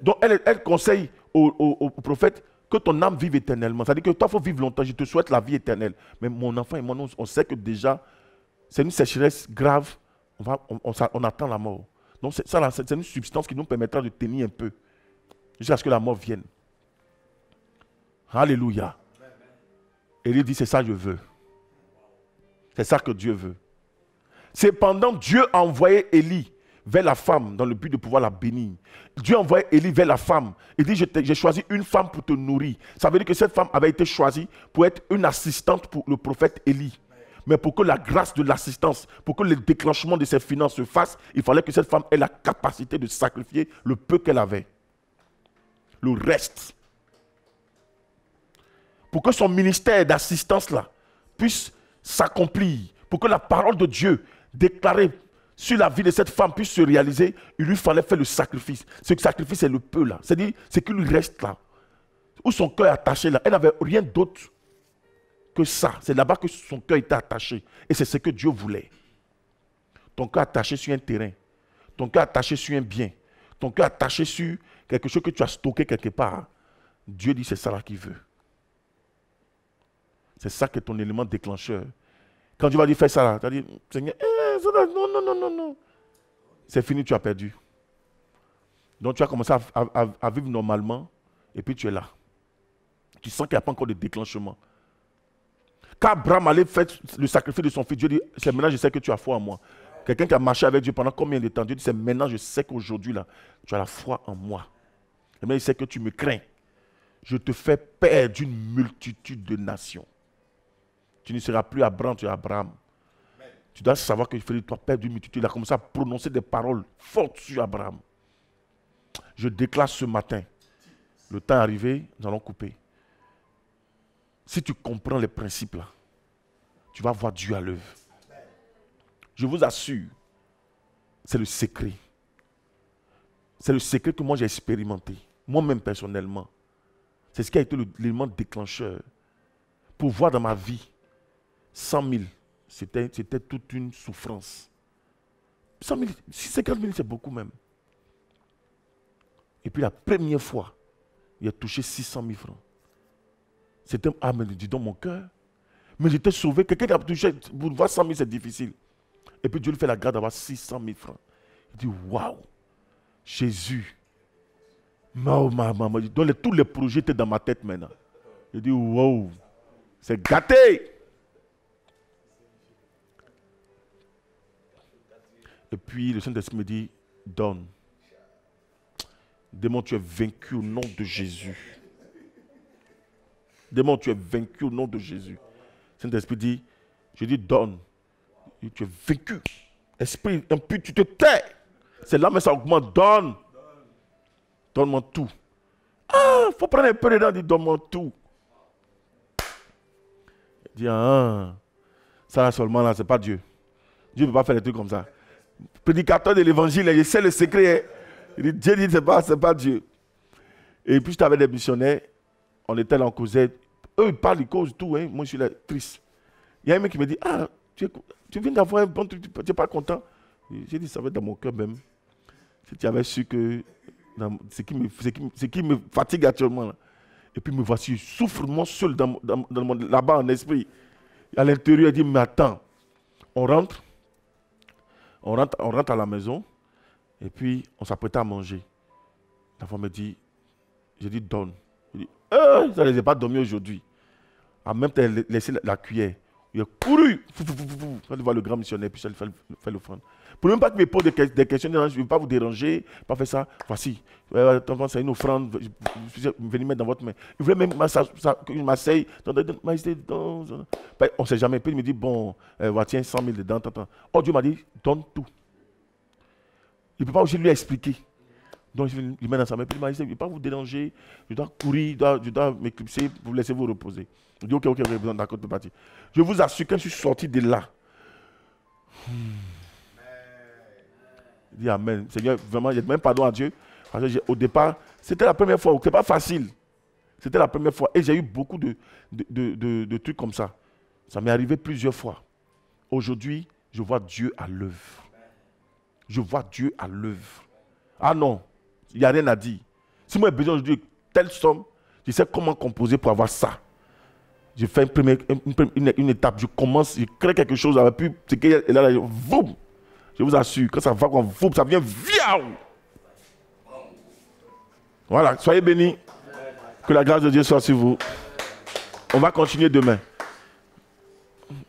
Donc elle conseille au prophète que ton âme vive éternellement. C'est-à-dire que toi, il faut vivre longtemps. Je te souhaite la vie éternelle. Mais mon enfant et moi, on sait que déjà, c'est une sécheresse grave. On attend la mort. Donc c'est une substance qui nous permettra de tenir un peu jusqu'à ce que la mort vienne. Alléluia. Élie dit, c'est ça que je veux. C'est ça que Dieu veut. Cependant, Dieu a envoyé Élie vers la femme dans le but de pouvoir la bénir. Dieu a envoyé Élie vers la femme. Il dit, j'ai choisi une femme pour te nourrir. Ça veut dire que cette femme avait été choisie pour être une assistante pour le prophète Élie. Mais pour que la grâce de l'assistance, pour que le déclenchement de ses finances se fasse, il fallait que cette femme ait la capacité de sacrifier le peu qu'elle avait. Le reste. Pour que son ministère d'assistance là puisse s'accomplir, pour que la parole de Dieu déclarée sur la vie de cette femme puisse se réaliser, il lui fallait faire le sacrifice. Ce sacrifice, c'est le peu là. C'est-à-dire, c'est qu'il lui reste là. Où son cœur est attaché là. Elle n'avait rien d'autre que ça. C'est là-bas que son cœur était attaché. Et c'est ce que Dieu voulait. Ton cœur attaché sur un terrain. Ton cœur attaché sur un bien. Ton cœur attaché sur quelque chose que tu as stocké quelque part. Dieu dit, c'est ça là qu'il veut. C'est ça qui est ton élément déclencheur. Quand Dieu va dire, fais ça là, tu vas dire, Seigneur, non. C'est fini, tu as perdu. Donc tu as commencé à vivre normalement et puis tu es là. Tu sens qu'il n'y a pas encore de déclenchement. Quand Abraham allait faire le sacrifice de son fils, Dieu dit, c'est maintenant je sais que tu as foi en moi. Quelqu'un qui a marché avec Dieu pendant combien de temps? Dieu dit, c'est maintenant je sais qu'aujourd'hui là, tu as la foi en moi. Et maintenant il sait que tu me crains. Je te fais père d'une multitude de nations. Tu ne seras plus Abraham, tu es Abraham. Tu dois savoir que tu dois père d'une multitude. Il a commencé à prononcer des paroles fortes sur Abraham. Je déclare ce matin, le temps est arrivé, nous allons couper. Si tu comprends les principes là, tu vas voir Dieu à l'œuvre. Je vous assure, c'est le secret. C'est le secret que moi j'ai expérimenté, moi-même personnellement. C'est ce qui a été l'élément déclencheur. Pour voir dans ma vie, 100 000, c'était toute une souffrance. 100 000, 50 000, c'est beaucoup même. Et puis la première fois, il a touché 600 000 francs. C'était, mais dis donc mon cœur. Mais j'étais sauvé. Quelqu'un qui a touché, pour voir 100 000, c'est difficile. Et puis Dieu lui fait la grâce d'avoir 600 000 francs. Il dit, waouh, Jésus. Donc tous les projets étaient dans ma tête maintenant. Il dit, waouh, c'est gâté. Et puis le Saint-Esprit me dit, donne. Démon, tu es vaincu au nom de Jésus. Démon, tu es vaincu au nom de Jésus. Le Saint-Esprit dit, je dis donne. Et tu es vaincu. Esprit impur, tu te tais. C'est là, mais ça augmente. Donne. Donne-moi tout. Ah, il faut prendre un peu dedans, il dit donne-moi tout. Il dit, ça seulement là, c'est pas Dieu. Dieu ne peut pas faire des trucs comme ça. Prédicateur de l'évangile, il sait le secret. Il dit, Dieu dit, c'est pas Dieu. Et puis, j'étais avec des missionnaires, on était là, on causait. Eux, ils parlent, ils causent tout. Hein. Moi, je suis là, triste. Il y a un mec qui me dit, tu viens d'avoir un bon truc, tu n'es pas content. J'ai dit, ça va être dans mon cœur même. Si tu avais su que ce qui me fatigue actuellement. Là. Et puis, me voici, je souffre moi seul là-bas en esprit. À l'intérieur, il dit, mais attends, on rentre à la maison. Et puis, on s'apprêtait à manger. La femme me dit, j'ai dit, donne. Je dis, ça ne les a pas dormi aujourd'hui. En même temps, elle a laissé la cuillère. Il a couru. Quand il voit le grand missionnaire, puis il fait l'offrande. Pour ne même pas qu'il me pose des questions, je ne vais pas vous déranger, pas faire ça. Voici, c'est une offrande, venez mettre dans votre main. Il voulait même que je m'asseye. On ne sait jamais. Puis il me dit, bon, tiens 100 000 dedans. Oh, Dieu m'a dit, donne tout. Il ne peut pas aussi lui expliquer. Donc, il met dans sa main. Puis il m'a dit, je ne vais pas vous déranger. Je dois courir, je dois m'éclipser. Vous laissez vous reposer. Je dis, ok, vous avez besoin d'accord de partir. Je vous assure, quand je suis sorti de là, je dis Amen. Seigneur, vraiment, je demande pardon à Dieu. Parce que au départ, c'était la première fois. Ce n'était pas facile. C'était la première fois. Et j'ai eu beaucoup de trucs comme ça. Ça m'est arrivé plusieurs fois. Aujourd'hui, je vois Dieu à l'œuvre. Je vois Dieu à l'œuvre. Ah non, il n'y a rien à dire. Si moi j'ai besoin aujourd'hui de telle somme, je sais comment composer pour avoir ça. Je fais une étape, je commence, je crée quelque chose, et là, boum. Je vous assure, quand ça va, boum, ça vient viaou. Voilà, soyez bénis. Que la grâce de Dieu soit sur vous. On va continuer demain.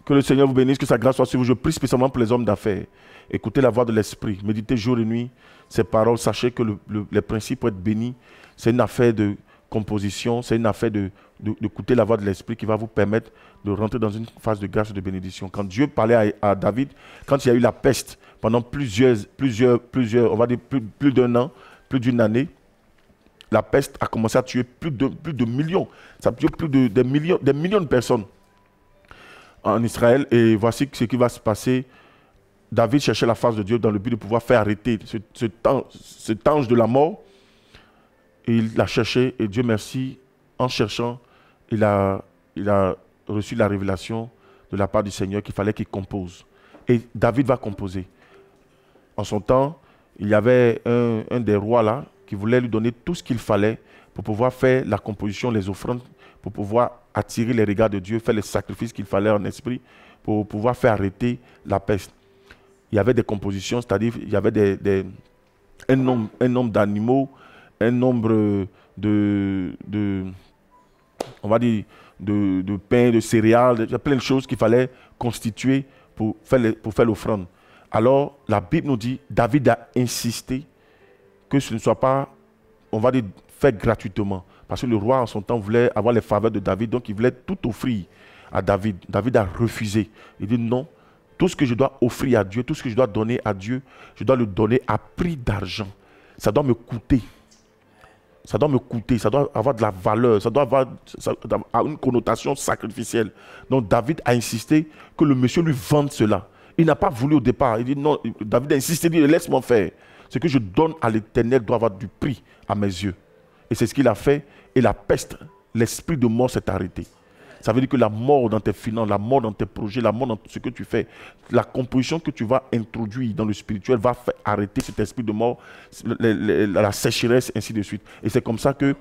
Que le Seigneur vous bénisse, que sa grâce soit sur vous. Je prie spécialement pour les hommes d'affaires. Écoutez la voix de l'Esprit. Méditez jour et nuit ces paroles. Sachez que les principes pour être bénis, c'est une affaire de composition, c'est une affaire d'écouter la voix de l'Esprit qui va vous permettre de rentrer dans une phase de grâce et de bénédiction. Quand Dieu parlait à David, quand il y a eu la peste, pendant plusieurs on va dire plus d'un an, plus d'une année, la peste a commencé à tuer plus de millions. Ça a tué des millions de personnes en Israël. Et voici ce qui va se passer. David cherchait la face de Dieu dans le but de pouvoir faire arrêter cet ange de la mort. Et il l'a cherché, et Dieu merci, en cherchant, il a reçu la révélation de la part du Seigneur qu'il fallait qu'il compose. Et David va composer. En son temps, il y avait un des rois là, qui voulait lui donner tout ce qu'il fallait pour pouvoir faire la composition, les offrandes, pour pouvoir attirer les regards de Dieu, faire les sacrifices qu'il fallait en esprit, pour pouvoir faire arrêter la peste. Il y avait des compositions, c'est-à-dire il y avait un nombre d'animaux, un nombre on va dire, de pain, de céréales, il y a plein de choses qu'il fallait constituer pour faire l'offrande. Alors, la Bible nous dit, David a insisté que ce ne soit pas, on va dire, fait gratuitement. Parce que le roi, en son temps, voulait avoir les faveurs de David, donc il voulait tout offrir à David. David a refusé. Il dit non, tout ce que je dois offrir à Dieu, tout ce que je dois donner à Dieu, je dois le donner à prix d'argent. Ça doit me coûter. Ça doit me coûter, ça doit avoir de la valeur, ça doit avoir une connotation sacrificielle. Donc David a insisté que le monsieur lui vende cela. Il n'a pas voulu au départ. Il dit non, David a insisté, il dit laisse-moi faire. Ce que je donne à l'Éternel doit avoir du prix à mes yeux. Et c'est ce qu'il a fait. Et la peste, l'esprit de mort s'est arrêté. Ça veut dire que la mort dans tes finances, la mort dans tes projets, la mort dans ce que tu fais, la composition que tu vas introduire dans le spirituel va faire arrêter cet esprit de mort, la sécheresse, ainsi de suite. Et c'est comme ça que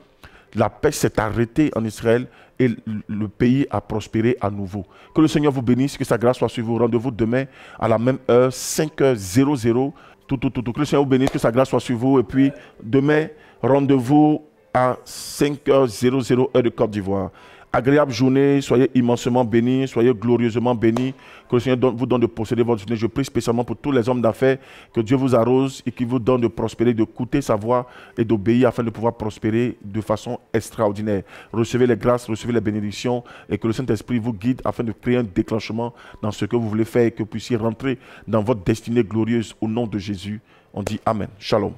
la peste s'est arrêtée en Israël et le pays a prospéré à nouveau. Que le Seigneur vous bénisse, que sa grâce soit sur vous. Rendez-vous demain à la même heure, 5h00. Que le Seigneur vous bénisse, que sa grâce soit sur vous. Et puis demain, rendez-vous à 5h00 heure de Côte d'Ivoire. Agréable journée, soyez immensément bénis, soyez glorieusement bénis. Que le Seigneur vous donne de posséder votre journée. Je prie spécialement pour tous les hommes d'affaires, que Dieu vous arrose et qu'il vous donne de prospérer, de écouter sa voix et d'obéir afin de pouvoir prospérer de façon extraordinaire. Recevez les grâces, recevez les bénédictions et que le Saint-Esprit vous guide afin de créer un déclenchement dans ce que vous voulez faire et que vous puissiez rentrer dans votre destinée glorieuse au nom de Jésus. On dit Amen. Shalom.